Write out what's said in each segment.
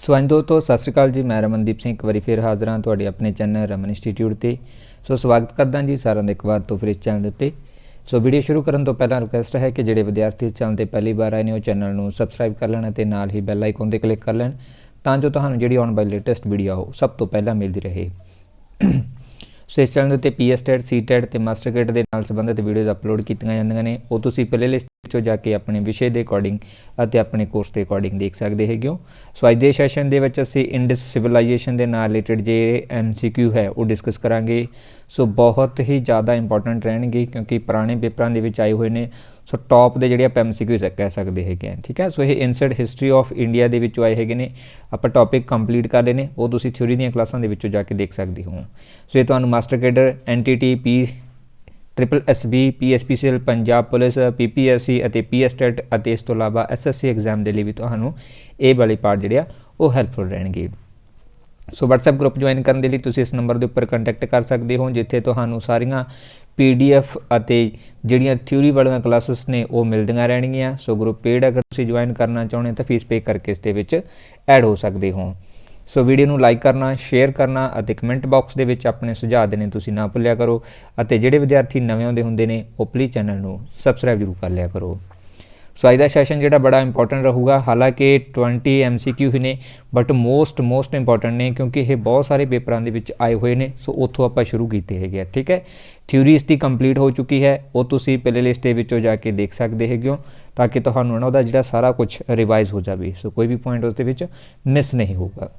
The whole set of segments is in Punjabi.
ਸੋ ਹਾਂਜੀ ਦੋਸਤੋ, ਸਤਿ ਸ਼੍ਰੀ ਅਕਾਲ ਜੀ। ਮੈਂ ਰਮਨਦੀਪ ਸਿੰਘ ਇੱਕ ਵਾਰੀ ਫਿਰ ਹਾਜ਼ਰ ਹਾਂ ਤੁਹਾਡੇ ਆਪਣੇ ਚੈਨਲ ਰਮਨ ਇੰਸਟੀਚਿਊਟ 'ਤੇ। ਸੋ ਸਵਾਗਤ ਕਰਦਾ ਜੀ ਸਾਰਿਆਂ ਦਾ ਇੱਕ ਵਾਰ ਤੋਂ ਫਿਰ ਇਸ ਚੈਨਲ ਦੇ ਉੱਤੇ। ਸੋ ਵੀਡੀਓ ਸ਼ੁਰੂ ਕਰਨ ਤੋਂ ਪਹਿਲਾਂ ਰਿਕੁਐਸਟ ਹੈ ਕਿ ਜਿਹੜੇ ਵਿਦਿਆਰਥੀ ਇਸ ਚੈਨਲ 'ਤੇ ਪਹਿਲੀ ਵਾਰ ਆਏ ਨੇ ਉਹ ਚੈਨਲ ਨੂੰ ਸਬਸਕ੍ਰਾਈਬ ਕਰ ਲੈਣ ਅਤੇ ਨਾਲ ਹੀ ਬੈਲ ਆਈਕਨ 'ਤੇ ਕਲਿੱਕ ਕਰ ਲੈਣ ਤਾਂ ਜੋ ਤੁਹਾਨੂੰ ਜਿਹੜੀ ਆਉਣ ਵਾਲੀ ਲੇਟੈਸਟ ਵੀਡੀਓ ਉਹ ਸਭ ਤੋਂ ਪਹਿਲਾਂ ਮਿਲਦੀ ਰਹੇ। ਸੋ ਇਸ ਚੈਨਲ ਦੇ ਉੱਤੇ ਪੀਐਸਟੈਟ, ਸੀਟੈਟ ਅਤੇ ਮਾਸਟਰਕੇਟ ਦੇ ਨਾਲ ਸੰਬੰਧਿਤ ਵੀਡੀਓਜ਼ ਅਪਲੋਡ ਕੀਤੀਆਂ ਜਾਂਦੀਆਂ ਨੇ। ਉਹ ਤੁਸੀਂ ਪਲੇਲਿਸਟ ਵਿੱਚੋਂ ਜਾ ਕੇ ਆਪਣੇ ਵਿਸ਼ੇ ਦੇ ਅਕੋਰਡਿੰਗ ਅਤੇ ਆਪਣੇ ਕੋਰਸ ਦੇ ਅਕੋਰਡਿੰਗ ਦੇਖ ਸਕਦੇ ਹੈਗੇ ਹੋ। ਸੋ ਅੱਜ ਦੇ ਸੈਸ਼ਨ ਦੇ ਵਿੱਚ ਅਸੀਂ ਇੰਡਸ ਸਿਵਲਾਈਜੇਸ਼ਨ ਦੇ ਨਾਲ ਰਿਲੇਟਡ ਜਿਹੜੇ MCQ ਹੈ ਉਹ ਡਿਸਕਸ ਕਰਾਂਗੇ। ਸੋ ਬਹੁਤ ਹੀ ਜ਼ਿਆਦਾ ਇੰਪੋਰਟੈਂਟ ਰਹਿਣਗੇ ਕਿਉਂਕਿ ਪੁਰਾਣੇ ਪੇਪਰਾਂ ਦੇ ਵਿੱਚ ਆਏ ਹੋਏ ਨੇ। ਸੋ ਟੌਪ ਦੇ ਜਿਹੜੇ ਆਪਾਂ MCQ ਕਹਿ ਸਕਦੇ ਹੈਗੇ ਆ, ਠੀਕ ਹੈ। ਸੋ ਇਹ ਇਨਸਾਈਡ ਹਿਸਟਰੀ ਆਫ ਇੰਡੀਆ ਦੇ ਵਿੱਚੋਂ ਆਏ ਹੈਗੇ ਨੇ। ਆਪਾਂ ਟੌਪਿਕ ਕੰਪਲੀਟ ਕਰ ਲਏ ਨੇ, ਉਹ ਤੁਸੀਂ ਥਿਊਰੀ ਦੀਆਂ ਕਲਾਸਾਂ ਦੇ ਵਿੱਚੋਂ ਜਾ ਕੇ ਦੇਖ ਸਕਦੇ ਹੋ। ਸੋ ਇਹ ਤੁਹਾਨੂੰ master cadre, NTT, SSB, PSPCL, Punjab police, PPSC ਅਤੇ PSTET ਅਤੇ ਇਸ ਤੋਂ ਇਲਾਵਾ SSC ਐਗਜ਼ਾਮ ਦੇ ਲਈ ਵੀ ਤੁਹਾਨੂੰ ਇਹ ਵਾਲੇ ਪਾਰਟ ਜਿਹੜੇ ਆ ਉਹ ਹੈਲਪਫੁਲ ਰਹਿਣਗੇ। ਸੋ WhatsApp ਗਰੁੱਪ ਜੁਆਇਨ ਕਰਨ ਦੇ ਲਈ ਤੁਸੀਂ ਇਸ ਨੰਬਰ ਦੇ ਉੱਪਰ ਕੰਟੈਕਟ ਕਰ ਸਕਦੇ ਹੋ, ਜਿੱਥੇ ਤੁਹਾਨੂੰ ਸਾਰੀਆਂ PDF ਅਤੇ ਜਿਹੜੀਆਂ ਥਿਊਰੀ ਵਾਲੀਆਂ ਕਲਾਸਿਸ ਨੇ ਉਹ ਮਿਲਦੀਆਂ ਰਹਿਣਗੀਆਂ। ਸੋ ਗਰੁੱਪ ਪੇਡ ਅਗਰ ਤੁਸੀਂ ਜੁਆਇਨ ਕਰਨਾ ਚਾਹੁੰਦੇ ਹੋ ਤਾਂ ਫੀਸ ਪੇ ਕਰਕੇ ਇਸ ਦੇ ਵਿੱਚ ਐਡ ਹੋ ਸਕਦੇ ਹੋ। ਸੋ ਵੀਡੀਓ ਨੂੰ ਲਾਈਕ ਕਰਨਾ, ਸ਼ੇਅਰ ਕਰਨਾ ਅਤੇ ਕਮੈਂਟ ਬਾਕਸ ਦੇ ਵਿੱਚ ਆਪਣੇ ਸੁਝਾਅ ਦੇਣੇ ਤੁਸੀਂ ਨਾ ਭੁੱਲਿਆ ਕਰੋ। ਅਤੇ ਜਿਹੜੇ ਵਿਦਿਆਰਥੀ ਨਵੇਂ ਆਉਂਦੇ ਹੁੰਦੇ ਨੇ ਉਹ ਪਲੀਜ਼ ਚੈਨਲ ਨੂੰ ਸਬਸਕ੍ਰਾਈਬ ਜ਼ਰੂਰ ਕਰ ਲਿਆ ਕਰੋ। ਸੋ ਅੱਜ ਦਾ ਸੈਸ਼ਨ ਜਿਹੜਾ ਬੜਾ ਇੰਪੋਰਟੈਂਟ ਰਹੂਗਾ। ਹਾਲਾਂਕਿ 20 MCQ ਹੀ ਨੇ ਬਟ ਮੋਸਟ ਇੰਪੋਰਟੈਂਟ ਨੇ ਕਿਉਂਕਿ ਇਹ ਬਹੁਤ ਸਾਰੇ ਪੇਪਰਾਂ ਦੇ ਵਿੱਚ ਆਏ ਹੋਏ ਨੇ। ਸੋ ਉੱਥੋਂ ਆਪਾਂ ਸ਼ੁਰੂ ਕੀਤੇ ਹੈਗੇ ਆ, ਠੀਕ ਹੈ। ਥਿਊਰੀ ਇਸ ਦੀ ਕੰਪਲੀਟ ਹੋ ਚੁੱਕੀ ਹੈ, ਉਹ ਤੁਸੀਂ ਪਲੇਲਿਸਟ ਦੇ ਵਿੱਚੋਂ ਜਾ ਕੇ ਦੇਖ ਸਕਦੇ ਹੈਗੇ ਹੋ ਤਾਂ ਕਿ ਤੁਹਾਨੂੰ ਉਹਨਾਂ ਦਾ ਜਿਹੜਾ ਸਾਰਾ ਕੁਝ ਰਿਵਾਈਜ਼ ਹੋ ਜਾਵੇ। ਸੋ ਕੋਈ ਵੀ ਪੁਆਇੰਟ ਉਸ ਦੇ ਵਿੱਚ ਮਿਸ ਨਹੀਂ ਹੋਊਗਾ।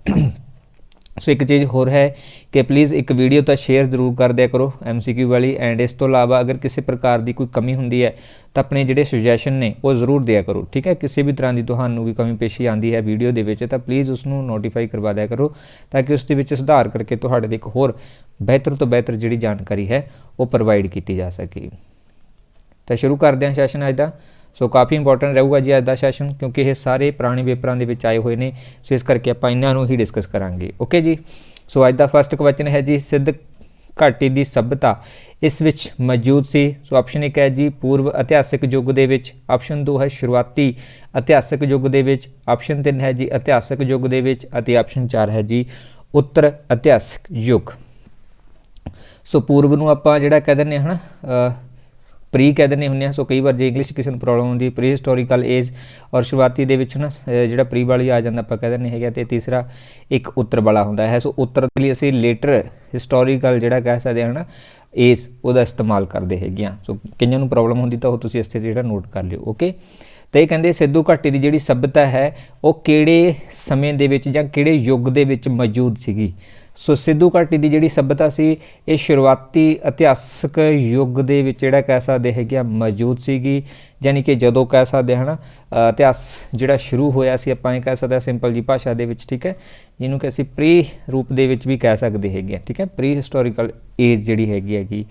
ਸੋ ਇੱਕ ਚੀਜ਼ ਹੋਰ ਹੈ ਕਿ ਪਲੀਜ਼ ਇੱਕ ਵੀਡੀਓ ਤਾਂ ਸ਼ੇਅਰ ਜ਼ਰੂਰ ਕਰ ਦਿਆ ਕਰੋ MCQ ਵਾਲੀ। ਐਂਡ ਇਸ ਤੋਂ ਇਲਾਵਾ ਅਗਰ ਕਿਸੇ ਪ੍ਰਕਾਰ ਦੀ ਕੋਈ ਕਮੀ ਹੁੰਦੀ ਹੈ ਤਾਂ ਆਪਣੇ ਜਿਹੜੇ ਸੁਜੈਸ਼ਨ ਨੇ ਉਹ ਜ਼ਰੂਰ ਦਿਆ ਕਰੋ, ਠੀਕ ਹੈ। ਕਿਸੇ ਵੀ ਤਰ੍ਹਾਂ ਦੀ ਤੁਹਾਨੂੰ ਵੀ ਕਮੀ ਪੇਸ਼ੀ ਆਉਂਦੀ ਹੈ ਵੀਡੀਓ ਦੇ ਵਿੱਚ ਤਾਂ ਪਲੀਜ਼ ਉਸ ਨੂੰ ਨੋਟੀਫਾਈ ਕਰਵਾ ਦਿਆ ਕਰੋ ਤਾਂ ਕਿ ਉਸ ਦੇ ਵਿੱਚ ਸੁਧਾਰ ਕਰਕੇ ਤੁਹਾਡੇ ਲਈ ਇੱਕ ਹੋਰ ਬਿਹਤਰ ਤੋਂ ਬਿਹਤਰ ਜਿਹੜੀ ਜਾਣਕਾਰੀ ਹੈ ਉਹ ਪ੍ਰੋਵਾਈਡ ਕੀਤੀ ਜਾ ਸਕੇ। ਤਾਂ ਸ਼ੁਰੂ ਕਰਦੇ ਹਾਂ ਸੈਸ਼ਨ ਅੱਜ ਦਾ। ਸੋ ਕਾਫੀ ਇੰਪੋਰਟੈਂਟ ਰਹੂਗਾ ਜੀ ਅੱਜ ਦਾ ਸੈਸ਼ਨ ਕਿਉਂਕਿ ਇਹ ਸਾਰੇ ਪੁਰਾਣੇ ਪੇਪਰਾਂ ਦੇ ਵਿੱਚ ਆਏ ਹੋਏ ਨੇ। ਸੋ ਇਸ ਕਰਕੇ ਆਪਾਂ ਇਹਨਾਂ ਨੂੰ ਹੀ ਡਿਸਕਸ ਕਰਾਂਗੇ, ਓਕੇ ਜੀ। ਸੋ ਅੱਜ ਦਾ ਫਸਟ ਕੁਐਸਚਨ ਹੈ ਜੀ, ਸਿੰਧ ਘਾਟੀ ਦੀ ਸਭਿਅਤਾ ਇਸ ਵਿੱਚ ਮੌਜੂਦ ਸੀ। ਸੋ ਆਪਸ਼ਨ 1 ਹੈ ਜੀ ਪੂਰਵ ਇਤਿਹਾਸਕ ਯੁੱਗ ਦੇ ਵਿੱਚ, ਆਪਸ਼ਨ 2 ਹੈ ਸ਼ੁਰੂਆਤੀ ਇਤਿਹਾਸਕ ਯੁੱਗ ਦੇ ਵਿੱਚ, ਆਪਸ਼ਨ 3 ਹੈ ਜੀ ਇਤਿਹਾਸਕ ਯੁੱਗ ਦੇ ਵਿੱਚ ਅਤੇ ਆਪਸ਼ਨ 4 ਹੈ ਜੀ ਉੱਤਰ ਇਤਿਹਾਸਕ ਯੁੱਗ। ਸੋ ਪੂਰਵ ਨੂੰ ਆਪਾਂ ਜਿਹੜਾ ਕਹਿ ਦਿੰਦੇ ਹਾਂ ਪ੍ਰੀ ਕਹਿ ਦਿੰਦੇ ਹੁੰਦੇ ਹਾਂ। ਸੋ ਕਈ ਵਾਰ ਜੇ ਇੰਗਲਿਸ਼ ਕਿਸੇ ਨੂੰ ਪ੍ਰੋਬਲਮ ਹੁੰਦੀ ਪ੍ਰੀ ਹਿਸਟੋਰੀਕਲ ਏਜ, ਔਰ ਸ਼ੁਰੂਆਤੀ ਦੇ ਵਿੱਚ ਨਾ ਜਿਹੜਾ ਪ੍ਰੀ ਵਾਲੀ ਆ ਜਾਂਦਾ ਆਪਾਂ ਕਹਿ ਦਿੰਦੇ ਹੈਗੇ। ਅਤੇ ਤੀਸਰਾ ਇੱਕ ਉੱਤਰ ਵਾਲਾ ਹੁੰਦਾ ਹੈ। ਸੋ ਉੱਤਰ ਦੇ ਲਈ ਅਸੀਂ ਲੇਟਰ ਹਿਸਟੋਰੀਕਲ ਜਿਹੜਾ ਕਹਿ ਸਕਦੇ ਹਾਂ ਏਜ ਉਹਦਾ ਇਸਤੇਮਾਲ ਕਰਦੇ ਹੈਗੇ ਹਾਂ। ਸੋ ਕਈਆਂ ਨੂੰ ਪ੍ਰੋਬਲਮ ਹੁੰਦੀ ਤਾਂ ਉਹ ਤੁਸੀਂ ਇਸ 'ਤੇ ਜਿਹੜਾ ਨੋਟ ਕਰ ਲਿਓ, ਓਕੇ। ਅਤੇ ਇਹ ਕਹਿੰਦੇ ਸਿੰਧੂ ਘਾਟੀ ਦੀ ਜਿਹੜੀ ਸਭਿਅਤਾ ਹੈ ਉਹ ਕਿਹੜੇ ਸਮੇਂ ਦੇ ਵਿੱਚ ਜਾਂ ਕਿਹੜੇ ਯੁੱਗ ਦੇ ਵਿੱਚ ਮੌਜੂਦ ਸੀਗੀ। ਸੋ ਸਿੰਧੂ ਘਾਟੀ ਦੀ ਜਿਹੜੀ ਸਭਿਅਤਾ ਸੀ ਇਹ ਸ਼ੁਰੂਆਤੀ ਇਤਿਹਾਸਕ ਯੁੱਗ ਦੇ ਵਿੱਚ ਜਿਹੜਾ ਕਹਿ ਸਕਦੇ ਹੈਗੇ ਆ ਮੌਜੂਦ ਸੀਗੀ। ਯਾਨੀ ਕਿ ਜਦੋਂ ਕਹਿ ਸਕਦੇ ਹਨ ਇਤਿਹਾਸ ਜਿਹੜਾ ਸ਼ੁਰੂ ਹੋਇਆ ਸੀ, ਆਪਾਂ ਇਹ ਕਹਿ ਸਕਦੇ ਹਾਂ ਸਿੰਪਲ ਜੀ ਭਾਸ਼ਾ ਦੇ ਵਿੱਚ, ਠੀਕ ਹੈ। ਜਿਹਨੂੰ ਕਿ ਅਸੀਂ ਪ੍ਰੀ ਰੂਪ ਦੇ ਵਿੱਚ ਵੀ ਕਹਿ ਸਕਦੇ ਹੈਗੇ ਆ, ਠੀਕ ਹੈ। ਪ੍ਰੀ ਹਿਸਟੋਰੀਕਲ ਏਜ ਜਿਹੜੀ ਹੈਗੀ।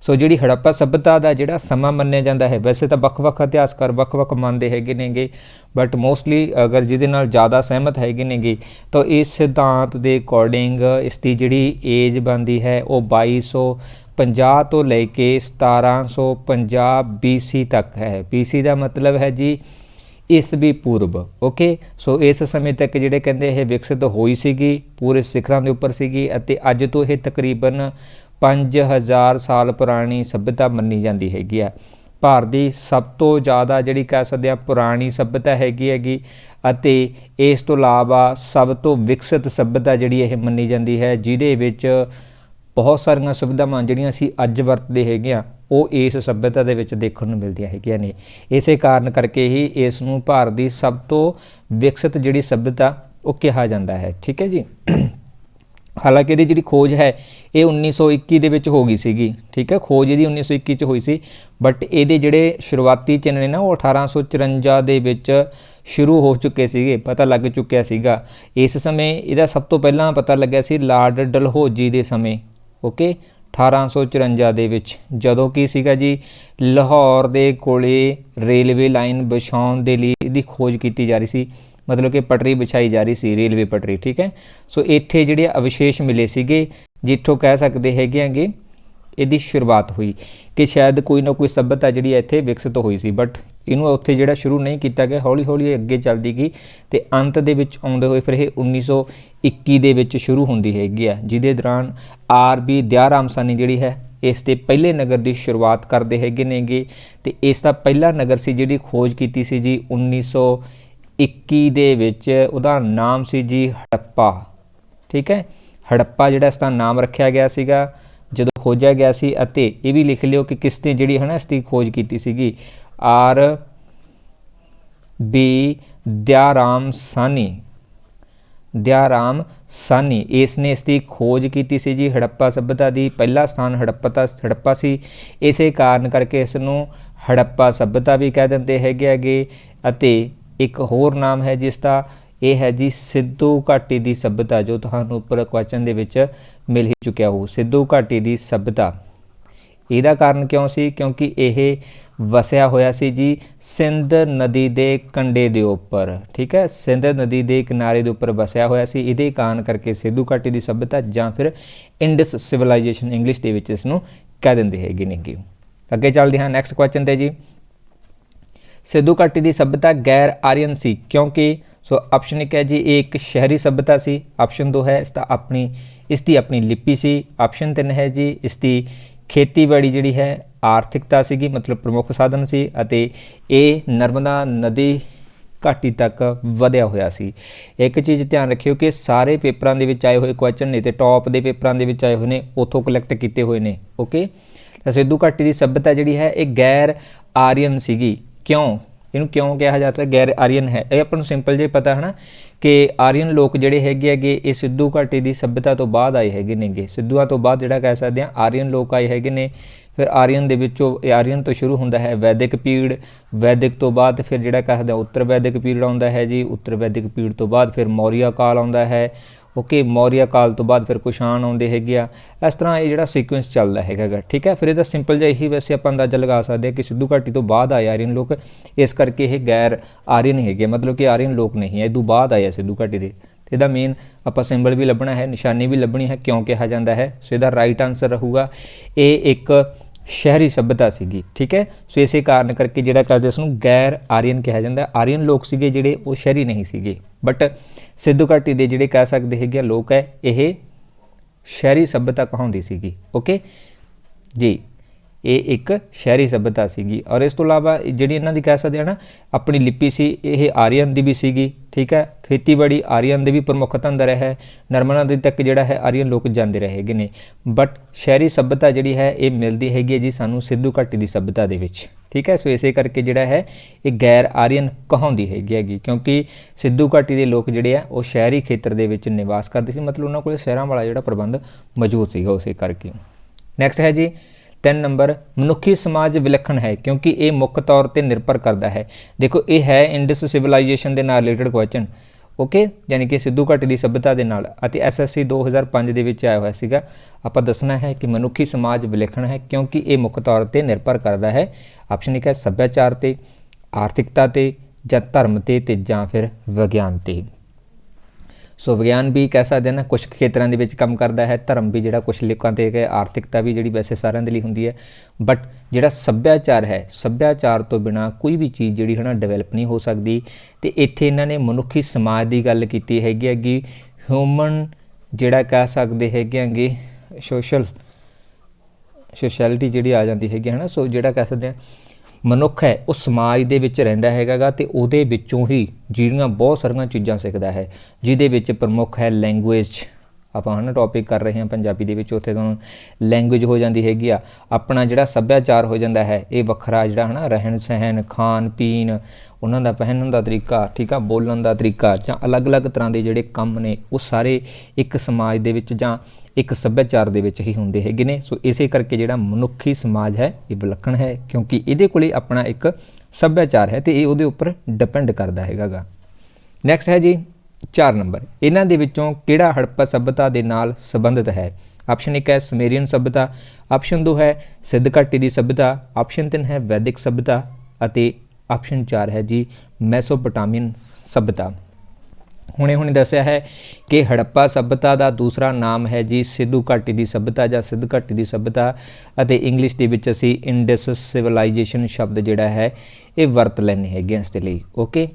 ਸੋ ਜਿਹੜੀ ਹੜੱਪਾ ਸਭਿਅਤਾ ਦਾ ਜਿਹੜਾ ਸਮਾਂ ਮੰਨਿਆ ਜਾਂਦਾ ਹੈ, ਵੈਸੇ ਤਾਂ ਵੱਖ-ਵੱਖ ਇਤਿਹਾਸਕਾਰ ਵੱਖ-ਵੱਖ ਮੰਨਦੇ ਹੈਗੇ ਨੇਗੇ ਬਟ ਮੋਸਟਲੀ ਅਗਰ ਜਿਹਦੇ ਨਾਲ ਜ਼ਿਆਦਾ ਸਹਿਮਤ ਹੈਗੇ ਨੇਗੇ ਤਾਂ ਇਸ ਸਿਧਾਂਤ ਦੇ ਅਕੋਰਡਿੰਗ ਇਸ ਦੀ ਜਿਹੜੀ ਏਜ ਬਣਦੀ ਹੈ ਉਹ 2250 ਤੋਂ ਲੈ ਕੇ 1750 BC ਤੱਕ ਹੈ। BC ਦਾ ਮਤਲਬ ਹੈ ਜੀ ਈਸਵੀ ਪੂਰਵ, ਓਕੇ। ਸੋ ਇਸ ਸਮੇਂ ਤੱਕ ਜਿਹੜੇ ਕਹਿੰਦੇ ਇਹ ਵਿਕਸਿਤ ਹੋਈ ਸੀਗੀ, ਪੂਰੇ ਸਿਖਰਾਂ ਦੇ ਉੱਪਰ ਸੀਗੀ ਅਤੇ ਅੱਜ ਤੋਂ ਇਹ ਤਕਰੀਬਨ 5000 ਸਾਲ ਪੁਰਾਣੀ ਸਭਿਅਤਾ ਮੰਨੀ ਜਾਂਦੀ ਹੈਗੀ ਆ। ਭਾਰਤ ਦੀ ਸਭ ਤੋਂ ਜ਼ਿਆਦਾ ਜਿਹੜੀ ਕਹਿ ਸਕਦੇ ਹਾਂ ਪੁਰਾਣੀ ਸਭਿਅਤਾ ਹੈਗੀ ਅਤੇ ਇਸ ਤੋਂ ਇਲਾਵਾ ਸਭ ਤੋਂ ਵਿਕਸਿਤ ਸਭਿਅਤਾ ਜਿਹੜੀ ਇਹ ਮੰਨੀ ਜਾਂਦੀ ਹੈ, ਜਿਹਦੇ ਵਿੱਚ ਬਹੁਤ ਸਾਰੀਆਂ ਸੁਵਿਧਾਵਾਂ ਜਿਹੜੀਆਂ ਅਸੀਂ ਅੱਜ ਵਰਤਦੇ ਹੈਗੇ ਆ ਉਹ ਇਸ ਸਭਿਅਤਾ ਦੇ ਵਿੱਚ ਦੇਖਣ ਨੂੰ ਮਿਲਦੀਆਂ ਹੈਗੀਆਂ ਨੇ। ਇਸੇ ਕਾਰਨ ਕਰਕੇ ਹੀ ਇਸ ਨੂੰ ਭਾਰਤ ਦੀ ਸਭ ਤੋਂ ਵਿਕਸਿਤ ਜਿਹੜੀ ਸਭਿਅਤਾ ਉਹ ਕਿਹਾ ਜਾਂਦਾ ਹੈ, ਠੀਕ ਹੈ ਜੀ। ਹਾਲਾਂਕਿ ਇਹਦੀ ਜਿਹੜੀ ਖੋਜ ਹੈ ਇਹ 1921 ਦੇ ਵਿੱਚ ਹੋ ਗਈ ਸੀਗੀ, ਠੀਕ ਹੈ। ਖੋਜ ਇਹਦੀ 1921 'ਚ ਹੋਈ ਸੀ ਬਟ ਇਹਦੇ ਜਿਹੜੇ ਸ਼ੁਰੂਆਤੀ ਚਿੰਨ੍ਹ ਨੇ ਨਾ ਉਹ 1854 ਦੇ ਵਿੱਚ ਸ਼ੁਰੂ ਹੋ ਚੁੱਕੇ ਸੀਗੇ, ਪਤਾ ਲੱਗ ਚੁੱਕਿਆ ਸੀਗਾ। ਇਸ ਸਮੇਂ ਇਹਦਾ ਸਭ ਤੋਂ ਪਹਿਲਾਂ ਪਤਾ ਲੱਗਿਆ ਸੀ ਲਾਰਡ ਡਲਹੌਜੀ ਦੇ ਸਮੇਂ, ਓਕੇ। 1854 ਦੇ ਵਿੱਚ ਜਦੋਂ ਕੀ ਸੀਗਾ ਜੀ ਲਾਹੌਰ ਦੇ ਕੋਲੇ ਰੇਲਵੇ ਲਾਈਨ ਵਿਛਾਉਣ ਦੇ ਲਈ ਇਹਦੀ ਖੋਜ ਕੀਤੀ ਜਾ ਰਹੀ ਸੀ, ਮਤਲਬ ਕਿ ਪਟਰੀ ਵਿਛਾਈ ਜਾ ਰਹੀ ਸੀ, ਰੇਲਵੇ ਪਟਰੀ, ਠੀਕ ਹੈ। ਸੋ ਇੱਥੇ ਜਿਹੜੇ ਅਵਸ਼ੇਸ਼ ਮਿਲੇ ਸੀਗੇ ਜਿੱਥੋਂ ਕਹਿ ਸਕਦੇ ਹੈਗੇ ਇਹਦੀ ਸ਼ੁਰੂਆਤ ਹੋਈ ਕਿ ਸ਼ਾਇਦ ਕੋਈ ਨਾ ਕੋਈ ਸੱਭਿਅਤਾ ਜਿਹੜੀ ਇੱਥੇ ਵਿਕਸਿਤ ਹੋਈ ਸੀ, ਬਟ ਇਹਨੂੰ ਉੱਥੇ ਜਿਹੜਾ ਸ਼ੁਰੂ ਨਹੀਂ ਕੀਤਾ ਗਿਆ, ਹੌਲੀ ਹੌਲੀ ਅੱਗੇ ਚੱਲਦੀ ਗਈ ਅਤੇ ਅੰਤ ਦੇ ਵਿੱਚ ਆਉਂਦੇ ਹੋਏ ਫਿਰ ਇਹ 1921 ਦੇ ਵਿੱਚ ਸ਼ੁਰੂ ਹੁੰਦੀ ਹੈਗੀ ਆ, ਜਿਹਦੇ ਦੌਰਾਨ ਆਰ.ਬੀ. ਦਇਆ ਰਾਮ ਸਾਹਨੀ ਜਿਹੜੀ ਹੈ ਇਸ ਦੇ ਪਹਿਲੇ ਨਗਰ ਦੀ ਸ਼ੁਰੂਆਤ ਕਰਦੇ ਹੈਗੇ ਨੇਗੇ। ਅਤੇ ਇਸ ਦਾ ਪਹਿਲਾ ਨਗਰ ਸੀ ਜਿਹੜੀ ਖੋਜ ਕੀਤੀ ਸੀ ਜੀ 1921 ਦੇ ਵਿੱਚ, ਉਹਦਾ ਨਾਮ ਸੀ ਜੀ ਹੜੱਪਾ। ਠੀਕ ਹੈ, ਹੜੱਪਾ ਜਿਹੜਾ ਇਸ ਦਾ ਨਾਮ ਰੱਖਿਆ ਗਿਆ ਸੀਗਾ ਜਦੋਂ ਖੋਜਿਆ ਗਿਆ ਸੀ। ਅਤੇ ਇਹ ਵੀ ਲਿਖ ਲਿਓ ਕਿ ਕਿਸ ਨੇ ਜਿਹੜੀ ਹੈ ਨਾ ਇਸ ਦੀ ਖੋਜ ਕੀਤੀ ਸੀਗੀ, ਆਰ.ਬੀ. ਦਇਆ ਰਾਮ ਸਾਹਨੀ ਇਸ ਨੇ ਇਸ ਦੀ ਖੋਜ ਕੀਤੀ ਸੀ ਜੀ ਹੜੱਪਾ ਸੱਭਿਅਤਾ ਦੀ। ਪਹਿਲਾ ਸਥਾਨ ਹੜੱਪਾ ਸੀ, ਇਸੇ ਕਾਰਨ ਕਰਕੇ ਇਸ ਨੂੰ ਹੜੱਪਾ ਸੱਭਿਅਤਾ ਵੀ ਕਹਿ ਦਿੰਦੇ ਹੈਗੇ। ਅਤੇ ਇੱਕ ਹੋਰ ਨਾਮ ਹੈ ਜਿਸ ਦਾ, ਇਹ ਹੈ ਜੀ ਸਿੱਧੂ ਘਾਟੀ ਦੀ ਸੱਭਿਅਤਾ, ਜੋ ਤੁਹਾਨੂੰ ਉੱਪਰ ਕੁਐਸਚਨ ਦੇ ਵਿੱਚ ਮਿਲ ਹੀ ਚੁੱਕਿਆ ਹੋ। ਸਿੱਧੂ ਘਾਟੀ ਦੀ ਸੱਭਿਅਤਾ, ਇਹਦਾ ਕਾਰਨ ਕਿਉਂ ਸੀ? ਕਿਉਂਕਿ ਇਹ ਵਸਿਆ ਹੋਇਆ ਸੀ ਜੀ ਸਿੰਧ ਨਦੀ ਦੇ ਕੰਢੇ ਦੇ ਉੱਪਰ। ਠੀਕ ਹੈ, ਸਿੰਧ ਨਦੀ ਦੇ ਕਿਨਾਰੇ ਦੇ ਉੱਪਰ ਵਸਿਆ ਹੋਇਆ ਸੀ, ਇਹਦੇ ਕਾਰਨ ਕਰਕੇ ਸਿੱਧੂ ਘਾਟੀ ਦੀ ਸੱਭਿਅਤਾ ਜਾਂ ਫਿਰ ਇੰਡਸ ਸਿਵਲਾਈਜੇਸ਼ਨ ਇੰਗਲਿਸ਼ ਦੇ ਵਿੱਚ ਇਸ ਨੂੰ ਕਹਿ ਦਿੰਦੇ ਹੈਗੇ ਨੇ। ਅੱਗੇ ਚੱਲਦੇ ਹਾਂ ਨੈਕਸਟ ਕੁਐਸਚਨ ਤੇ ਜੀ। ਸਿੱਧੂ ਘਾਟੀ ਦੀ ਸੱਭਿਅਤਾ ਗੈਰ ਆਰੀਅਨ ਸੀ ਕਿਉਂਕਿ, ਸੋ ਆਪਸ਼ਨ 1 ਹੈ ਜੀ ਇਹ ਇੱਕ ਸ਼ਹਿਰੀ ਸੱਭਿਅਤਾ ਸੀ। ਆਪਸ਼ਨ 2 ਹੈ ਇਸ ਦੀ ਆਪਣੀ ਲਿਪੀ ਸੀ। ਆਪਸ਼ਨ 3 ਹੈ ਜੀ ਇਸ ਦੀ ਖੇਤੀਬਾੜੀ ਜਿਹੜੀ ਹੈ ਆਰਥਿਕਤਾ ਸੀਗੀ, ਮਤਲਬ ਪ੍ਰਮੁੱਖ ਸਾਧਨ ਸੀ। ਅਤੇ ਇਹ ਨਰਮਦਾ ਨਦੀ ਘਾਟੀ ਤੱਕ ਵਧਿਆ ਹੋਇਆ ਸੀ। ਇੱਕ ਚੀਜ਼ ਧਿਆਨ ਰੱਖਿਓ ਕਿ ਸਾਰੇ ਪੇਪਰਾਂ ਦੇ ਵਿੱਚ ਆਏ ਹੋਏ ਕੁਐਸਚਨ ਨੇ ਅਤੇ ਟੌਪ ਦੇ ਪੇਪਰਾਂ ਦੇ ਵਿੱਚ ਆਏ ਹੋਏ ਨੇ, ਉੱਥੋਂ ਕਲੈਕਟ ਕੀਤੇ ਹੋਏ ਨੇ। ਓਕੇ, ਤਾਂ ਸਿੱਧੂ ਘਾਟੀ ਦੀ ਸੱਭਿਅਤਾ ਜਿਹੜੀ ਹੈ ਇਹ ਗੈਰ ਆਰੀਅਨ ਸੀਗੀ। ਕਿਉਂ ਇਹਨੂੰ ਕਿਉਂ ਕਿਹਾ ਜਾਂਦਾ ਗੈਰ ਆਰੀਅਨ ਹੈ? ਇਹ ਆਪਾਂ ਨੂੰ ਸਿੰਪਲ ਜਿਹਾ ਪਤਾ ਹੈ ਨਾ ਕਿ ਆਰੀਅਨ ਲੋਕ ਜਿਹੜੇ ਹੈਗੇ ਇਹ ਸਿੱਧੂ ਘਾਟੀ ਦੀ ਸੱਭਿਅਤਾ ਤੋਂ ਬਾਅਦ ਆਏ ਹੈਗੇ ਨੇਗੇ। ਸਿੱਧੂਆਂ ਤੋਂ ਬਾਅਦ ਜਿਹੜਾ ਕਹਿ ਸਕਦੇ ਹਾਂ ਆਰੀਅਨ ਲੋਕ ਆਏ ਹੈਗੇ ਨੇ। ਫਿਰ ਆਰੀਅਨ ਦੇ ਵਿੱਚੋਂ ਆਰੀਅਨ ਤੋਂ ਸ਼ੁਰੂ ਹੁੰਦਾ ਹੈ ਵੈਦਿਕ ਪੀੜ, ਵੈਦਿਕ ਤੋਂ ਬਾਅਦ ਫਿਰ ਜਿਹੜਾ ਕਹਿ ਸਕਦੇ ਹਾਂ ਉੱਤਰ ਵੈਦਿਕ ਪੀੜ ਆਉਂਦਾ ਹੈ ਜੀ। ਉੱਤਰ ਵੈਦਿਕ ਪੀੜ ਤੋਂ ਬਾਅਦ ਫਿਰ ਮੌਰੀਆ ਕਾਲ ਆਉਂਦਾ ਹੈ। ਓਕੇ, ਮੌਰੀਆ ਕਾਲ ਤੋਂ ਬਾਅਦ ਫਿਰ ਕੁਸ਼ਾਣ ਆਉਂਦੇ ਹੈਗੇ ਆ। ਇਸ ਤਰ੍ਹਾਂ ਇਹ ਜਿਹੜਾ ਸੀਕੁਐਂਸ ਚੱਲਦਾ ਹੈਗਾ। ਠੀਕ ਹੈ, ਫਿਰ ਇਹਦਾ ਸਿੰਪਲ ਜਿਹਾ ਇਹੀ ਵੈਸੇ ਆਪਾਂ ਅੰਦਾਜ਼ਾ ਲਗਾ ਸਕਦੇ ਹਾਂ ਕਿ ਸਿੱਧੂ ਘਾਟੀ ਤੋਂ ਬਾਅਦ ਆਏ ਆਰੀਅਨ ਲੋਕ, ਇਸ ਕਰਕੇ ਇਹ ਗੈਰ ਆਰੀਅਨ ਹੈਗੇ, ਮਤਲਬ ਕਿ ਆਰੀਅਨ ਲੋਕ ਨਹੀਂ ਹੈ, ਇਹ ਤੋਂ ਬਾਅਦ ਆਏ ਆ ਸਿੱਧੂ ਘਾਟੀ ਦੇ। ਇਹਦਾ ਮੇਨ ਆਪਾਂ ਸਿੰਬਲ ਵੀ ਲੱਭਣਾ ਹੈ, ਨਿਸ਼ਾਨੀ ਵੀ ਲੱਭਣੀ ਹੈ, ਕਿਉਂ ਕਿਹਾ ਜਾਂਦਾ ਹੈ। ਸੋ ਇਹਦਾ ਰਾਈਟ ਆਨਸਰ ਰਹੂਗਾ ਇਹ ਇੱਕ ਸ਼ਹਿਰੀ ਸੱਭਿਅਤਾ ਸੀਗੀ। ਠੀਕ ਹੈ, ਸੋ ਇਸੇ ਕਾਰਨ ਕਰਕੇ ਜਿਹੜਾ ਕਰਦੇ ਉਸ ਨੂੰ ਗੈਰ ਆਰੀਅਨ ਕਿਹਾ ਜਾਂਦਾ। ਆਰੀਅਨ ਲੋਕ ਸੀਗੇ ਜਿਹੜੇ ਉਹ ਸ਼ਹਿਰੀ ਨਹੀਂ ਸੀਗੇ, ਬਟ ਸਿੱਧੂ ਘਾਟੀ ਦੇ ਜਿਹੜੇ ਕਹਿ ਸਕਦੇ ਹੈਗੇ ਲੋਕ ਹੈ ਇਹ ਸ਼ਹਿਰੀ ਸੱਭਿਅਤਾ ਕਹਾਉਂਦੀ ਸੀਗੀ। ਓਕੇ ਜੀ, ਇਹ ਇੱਕ ਸ਼ਹਿਰੀ ਸੱਭਿਅਤਾ ਸੀਗੀ। ਔਰ ਇਸ ਤੋਂ ਇਲਾਵਾ ਜਿਹੜੀ ਇਹਨਾਂ ਦੀ ਕਹਿ ਸਕਦੇ ਹਾਂ ਨਾ ਆਪਣੀ ਲਿਪੀ ਸੀ, ਇਹ ਆਰੀਅਨ ਦੀ ਵੀ ਸੀਗੀ। ਠੀਕ ਹੈ, ਖੇਤੀਬਾੜੀ ਆਰੀਅਨ ਦੇ ਵੀ ਪ੍ਰਮੁੱਖ ਧੰਦਾ ਰਿਹਾ ਹੈ। ਨਰਮਦਾ ਨਦੀ ਤੱਕ ਜਿਹੜਾ ਹੈ ਆਰੀਅਨ ਲੋਕ ਜਾਂਦੇ ਰਹੇ ਹੈਗੇ ਨੇ। ਬਟ ਸ਼ਹਿਰੀ ਸੱਭਿਅਤਾ ਜਿਹੜੀ ਹੈ ਇਹ ਮਿਲਦੀ ਹੈਗੀ ਹੈ ਜੀ ਸਾਨੂੰ ਸਿੱਧੂ ਘਾਟੀ ਦੀ ਸੱਭਿਅਤਾ ਦੇ ਵਿੱਚ। ਠੀਕ ਹੈ, ਸੋ ਇਸੇ ਕਰਕੇ ਜਿਹੜਾ ਹੈ ਇਹ ਗੈਰ ਆਰੀਅਨ ਕਹਾਉਂਦੀ ਹੈਗੀ ਕਿਉਂਕਿ ਸਿੱਧੂ ਘਾਟੀ ਦੇ ਲੋਕ ਜਿਹੜੇ ਆ ਉਹ ਸ਼ਹਿਰੀ ਖੇਤਰ ਦੇ ਵਿੱਚ ਨਿਵਾਸ ਕਰਦੇ ਸੀ, ਮਤਲਬ ਉਹਨਾਂ ਕੋਲ ਸ਼ਹਿਰਾਂ ਵਾਲਾ ਜਿਹੜਾ ਪ੍ਰਬੰਧ ਮੌਜੂਦ ਸੀਗਾ ਉਸੇ ਕਰਕੇ। ਨੈਕਸਟ ਹੈ ਜੀ 3 ਨੰਬਰ, ਮਨੁੱਖੀ ਸਮਾਜ ਵਿਲੱਖਣ ਹੈ ਕਿਉਂਕਿ ਇਹ ਮੁੱਖ ਤੌਰ 'ਤੇ ਨਿਰਭਰ ਕਰਦਾ ਹੈ। ਦੇਖੋ ਇਹ ਹੈ ਇੰਡਸ ਸਿਵਲਾਈਜੇਸ਼ਨ ਦੇ ਨਾਲ ਰਿਲੇਟਡ ਕੁਐਸਚਨ। ਓਕੇ, ਯਾਨੀ ਕਿ ਸਿੱਧੂ ਘਾਟੀ ਦੀ ਸੱਭਿਅਤਾ ਦੇ ਨਾਲ। ਅਤੇ SSC 2005 ਦੇ ਵਿੱਚ ਆਇਆ ਹੋਇਆ ਸੀਗਾ। ਆਪਾਂ ਦੱਸਣਾ ਹੈ ਕਿ ਮਨੁੱਖੀ ਸਮਾਜ ਵਿਲੱਖਣ ਹੈ ਕਿਉਂਕਿ ਇਹ ਮੁੱਖ ਤੌਰ 'ਤੇ ਨਿਰਭਰ ਕਰਦਾ ਹੈ। ਆਪਸ਼ਨ 1 ਹੈ ਸੱਭਿਆਚਾਰ 'ਤੇ, ਆਰਥਿਕਤਾ 'ਤੇ, ਜਾਂ ਧਰਮ 'ਤੇ, ਜਾਂ ਫਿਰ ਵਿਗਿਆਨ 'ਤੇ। ਸੋ ਵਿਗਿਆਨ ਵੀ ਕਹਿ ਸਕਦੇ ਹਾਂ ਨਾ ਕੁਛ ਖੇਤਰਾਂ ਦੇ ਵਿੱਚ ਕੰਮ ਕਰਦਾ ਹੈ, ਧਰਮ ਵੀ ਜਿਹੜਾ ਕੁਛ ਲੋਕਾਂ 'ਤੇ ਹੈ, ਆਰਥਿਕਤਾ ਵੀ ਜਿਹੜੀ ਵੈਸੇ ਸਾਰਿਆਂ ਦੇ ਲਈ ਹੁੰਦੀ ਹੈ। ਬਟ ਜਿਹੜਾ ਸੱਭਿਆਚਾਰ ਹੈ, ਸੱਭਿਆਚਾਰ ਤੋਂ ਬਿਨਾਂ ਕੋਈ ਵੀ ਚੀਜ਼ ਜਿਹੜੀ ਹੈ ਨਾ ਡਿਵੈਲਪ ਨਹੀਂ ਹੋ ਸਕਦੀ। ਅਤੇ ਇੱਥੇ ਇਹਨਾਂ ਨੇ ਮਨੁੱਖੀ ਸਮਾਜ ਦੀ ਗੱਲ ਕੀਤੀ ਹੈਗੀ ਹਿਊਮਨ ਜਿਹੜਾ ਕਹਿ ਸਕਦੇ ਹੈਗੇ ਸੋਸ਼ੈਲਿਟੀ ਜਿਹੜੀ ਆ ਜਾਂਦੀ ਹੈਗੀ ਹੈ ਨਾ। ਸੋ ਜਿਹੜਾ ਕਹਿ ਸਕਦੇ ਹਾਂ ਮਨੁੱਖ ਹੈ ਉਹ ਸਮਾਜ ਦੇ ਵਿੱਚ ਰਹਿੰਦਾ ਹੈਗਾ ਅਤੇ ਉਹਦੇ ਵਿੱਚੋਂ ਹੀ ਜਿਹੜੀਆਂ ਬਹੁਤ ਸਾਰੀਆਂ ਚੀਜ਼ਾਂ ਸਿੱਖਦਾ ਹੈ, ਜਿਹਦੇ ਵਿੱਚ ਪ੍ਰਮੁੱਖ ਹੈ ਲੈਂਗੁਏਜ। ਆਪਾਂ ਹੈ ਨਾ ਟੌਪਿਕ ਕਰ ਰਹੇ ਹਾਂ ਪੰਜਾਬੀ ਦੇ ਵਿੱਚ, ਉੱਥੇ ਤੁਹਾਨੂੰ ਲੈਂਗੁਏਜ ਹੋ ਜਾਂਦੀ ਹੈਗੀ ਆ। ਆਪਣਾ ਜਿਹੜਾ ਸੱਭਿਆਚਾਰ ਹੋ ਜਾਂਦਾ ਹੈ ਇਹ ਵੱਖਰਾ, ਜਿਹੜਾ ਹੈ ਨਾ ਰਹਿਣ ਸਹਿਣ, ਖਾਣ ਪੀਣ, ਉਹਨਾਂ ਦਾ ਪਹਿਨਣ ਦਾ ਤਰੀਕਾ, ਠੀਕ ਆ, ਬੋਲਣ ਦਾ ਤਰੀਕਾ, ਜਾਂ ਅਲੱਗ-ਅਲੱਗ ਤਰ੍ਹਾਂ ਦੇ ਜਿਹੜੇ ਕੰਮ ਨੇ ਉਹ ਸਾਰੇ ਇੱਕ ਸਮਾਜ ਦੇ ਵਿੱਚ ਜਾਂ ਇੱਕ ਸੱਭਿਆਚਾਰ ਦੇ ਵਿੱਚ ਹੀ ਹੁੰਦੇ ਹੈਗੇ ਨੇ। ਸੋ ਇਸੇ ਕਰਕੇ ਜਿਹੜਾ ਮਨੁੱਖੀ ਸਮਾਜ ਹੈ ਇਹ ਵਿਲੱਖਣ ਹੈ ਕਿਉਂਕਿ ਇਹਦੇ ਕੋਲੇ ਆਪਣਾ ਇੱਕ ਸੱਭਿਆਚਾਰ ਹੈ ਅਤੇ ਇਹ ਉਹਦੇ ਉੱਪਰ ਡਿਪੈਂਡ ਕਰਦਾ ਹੈਗਾ। ਨੈਕਸਟ ਹੈ ਜੀ 4 ਨੰਬਰ, ਇਹਨਾਂ ਦੇ ਵਿੱਚੋਂ ਕਿਹੜਾ ਹੜੱਪਾ ਸੱਭਿਅਤਾ ਦੇ ਨਾਲ ਸੰਬੰਧਿਤ ਹੈ? ਆਪਸ਼ਨ 1 ਹੈ ਸਮੇਰੀਅਨ ਸੱਭਿਅਤਾ, ਆਪਸ਼ਨ 2 ਹੈ ਸਿੱਧ ਘਾਟੀ ਦੀ ਸੱਭਿਅਤਾ, ਆਪਸ਼ਨ 3 ਹੈ ਵੈਦਿਕ ਸੱਭਿਅਤਾ ਅਤੇ ਆਪਸ਼ਨ 4 ਹੈ ਜੀ ਮੈਸੋਪੋਟਾਮੀਅਨ ਸੱਭਿਅਤਾ। ਹੁਣੇ ਹੁਣੇ ਦੱਸਿਆ ਹੈ ਕਿ ਹੜੱਪਾ ਸੱਭਿਅਤਾ ਦਾ ਦੂਸਰਾ ਨਾਮ ਹੈ ਜੀ ਸਿੰਧੂ ਘਾਟੀ ਦੀ ਸੱਭਿਅਤਾ ਜਾਂ ਸਿੰਧ ਘਾਟੀ ਦੀ ਸੱਭਿਅਤਾ, ਅਤੇ ਇੰਗਲਿਸ਼ ਦੇ ਵਿੱਚ ਅਸੀਂ ਇੰਡਸ ਸਿਵਲਾਈਜੇਸ਼ਨ ਸ਼ਬਦ ਜਿਹੜਾ ਹੈ ਇਹ ਵਰਤ ਲੈਂਦੇ ਹੈਗੇ ਇਸ ਦੇ ਲਈ। ਓਕੇ,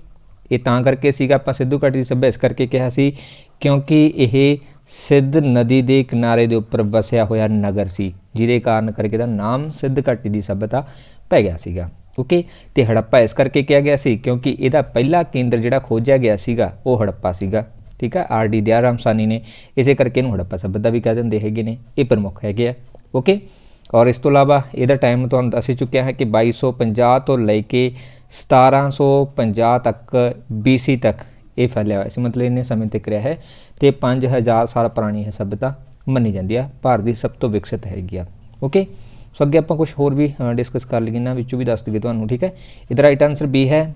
ਇਹ ਤਾਂ ਕਰਕੇ ਸੀਗਾ ਆਪਾਂ ਸਿੰਧੂ ਘਾਟੀ ਦੀ ਸੱਭਿਅਤਾ ਇਸ ਕਰਕੇ ਕਿਹਾ ਸੀ ਕਿਉਂਕਿ ਇਹ ਸਿੰਧ ਨਦੀ ਦੇ ਕਿਨਾਰੇ ਦੇ ਉੱਪਰ ਵਸਿਆ ਹੋਇਆ ਨਗਰ ਸੀ, ਜਿਹਦੇ ਕਾਰਨ ਕਰਕੇ ਦਾ ਨਾਮ ਸਿੰਧ ਘਾਟੀ ਦੀ ਸੱਭਿਅਤਾ ਪੈ ਗਿਆ ਸੀਗਾ। ਓਕੇ, ਤੇ ਹੜੱਪਾ ਇਸ ਕਰਕੇ ਕਿਹਾ ਗਿਆ ਸੀ ਕਿਉਂਕਿ ਇਹਦਾ ਪਹਿਲਾ ਕੇਂਦਰ ਜਿਹੜਾ ਖੋਜਿਆ ਗਿਆ ਸੀਗਾ ਉਹ ਹੜੱਪਾ ਸੀਗਾ। ਠੀਕ ਹੈ, ਆਰ.ਡੀ. ਦਿਆਰਾਮ ਸਾਨੀ ਨੇ, ਇਸੇ ਕਰਕੇ ਇਹਨੂੰ ਹੜੱਪਾ ਸੱਭਿਅਤਾ ਵੀ ਕਹਿ ਦਿੰਦੇ ਹੈਗੇ ਨੇ, ਇਹ ਪ੍ਰਮੁੱਖ ਹੈਗੇ ਆ। ਓਕੇ, ਔਰ ਇਸ ਤੋਂ ਇਲਾਵਾ ਇਹਦਾ ਟਾਈਮ ਤੁਹਾਨੂੰ ਦੱਸ ਚੁੱਕਿਆ ਹੈ ਕਿ 2250 ਤੋਂ ਲੈ ਕੇ 1750 ਤੱਕ BC ਤੱਕ ਇਹ ਫੈਲਿਆ ਹੋਇਆ ਸੀ, ਮਤਲਬ ਇੰਨੇ ਸਮੇਂ ਤੱਕ ਰਿਹਾ ਹੈ, ਅਤੇ 5000 ਸਾਲ ਪੁਰਾਣੀ ਇਹ ਸੱਭਿਅਤਾ ਮੰਨੀ ਜਾਂਦੀ ਆ, ਭਾਰਤ ਦੀ ਸਭ ਤੋਂ ਵਿਕਸਿਤ ਹੈਗੀ ਆ। ਓਕੇ, ਸੋ ਅੱਗੇ ਆਪਾਂ ਕੁਛ ਹੋਰ ਵੀ ਡਿਸਕਸ ਕਰ ਲਈਏ, ਇਹਨਾਂ ਵਿੱਚੋਂ ਵੀ ਦੱਸ ਦਈਏ ਤੁਹਾਨੂੰ। ਠੀਕ ਹੈ, ਇਹਦਾ ਰਾਈਟ ਆਨਸਰ B ਹੈ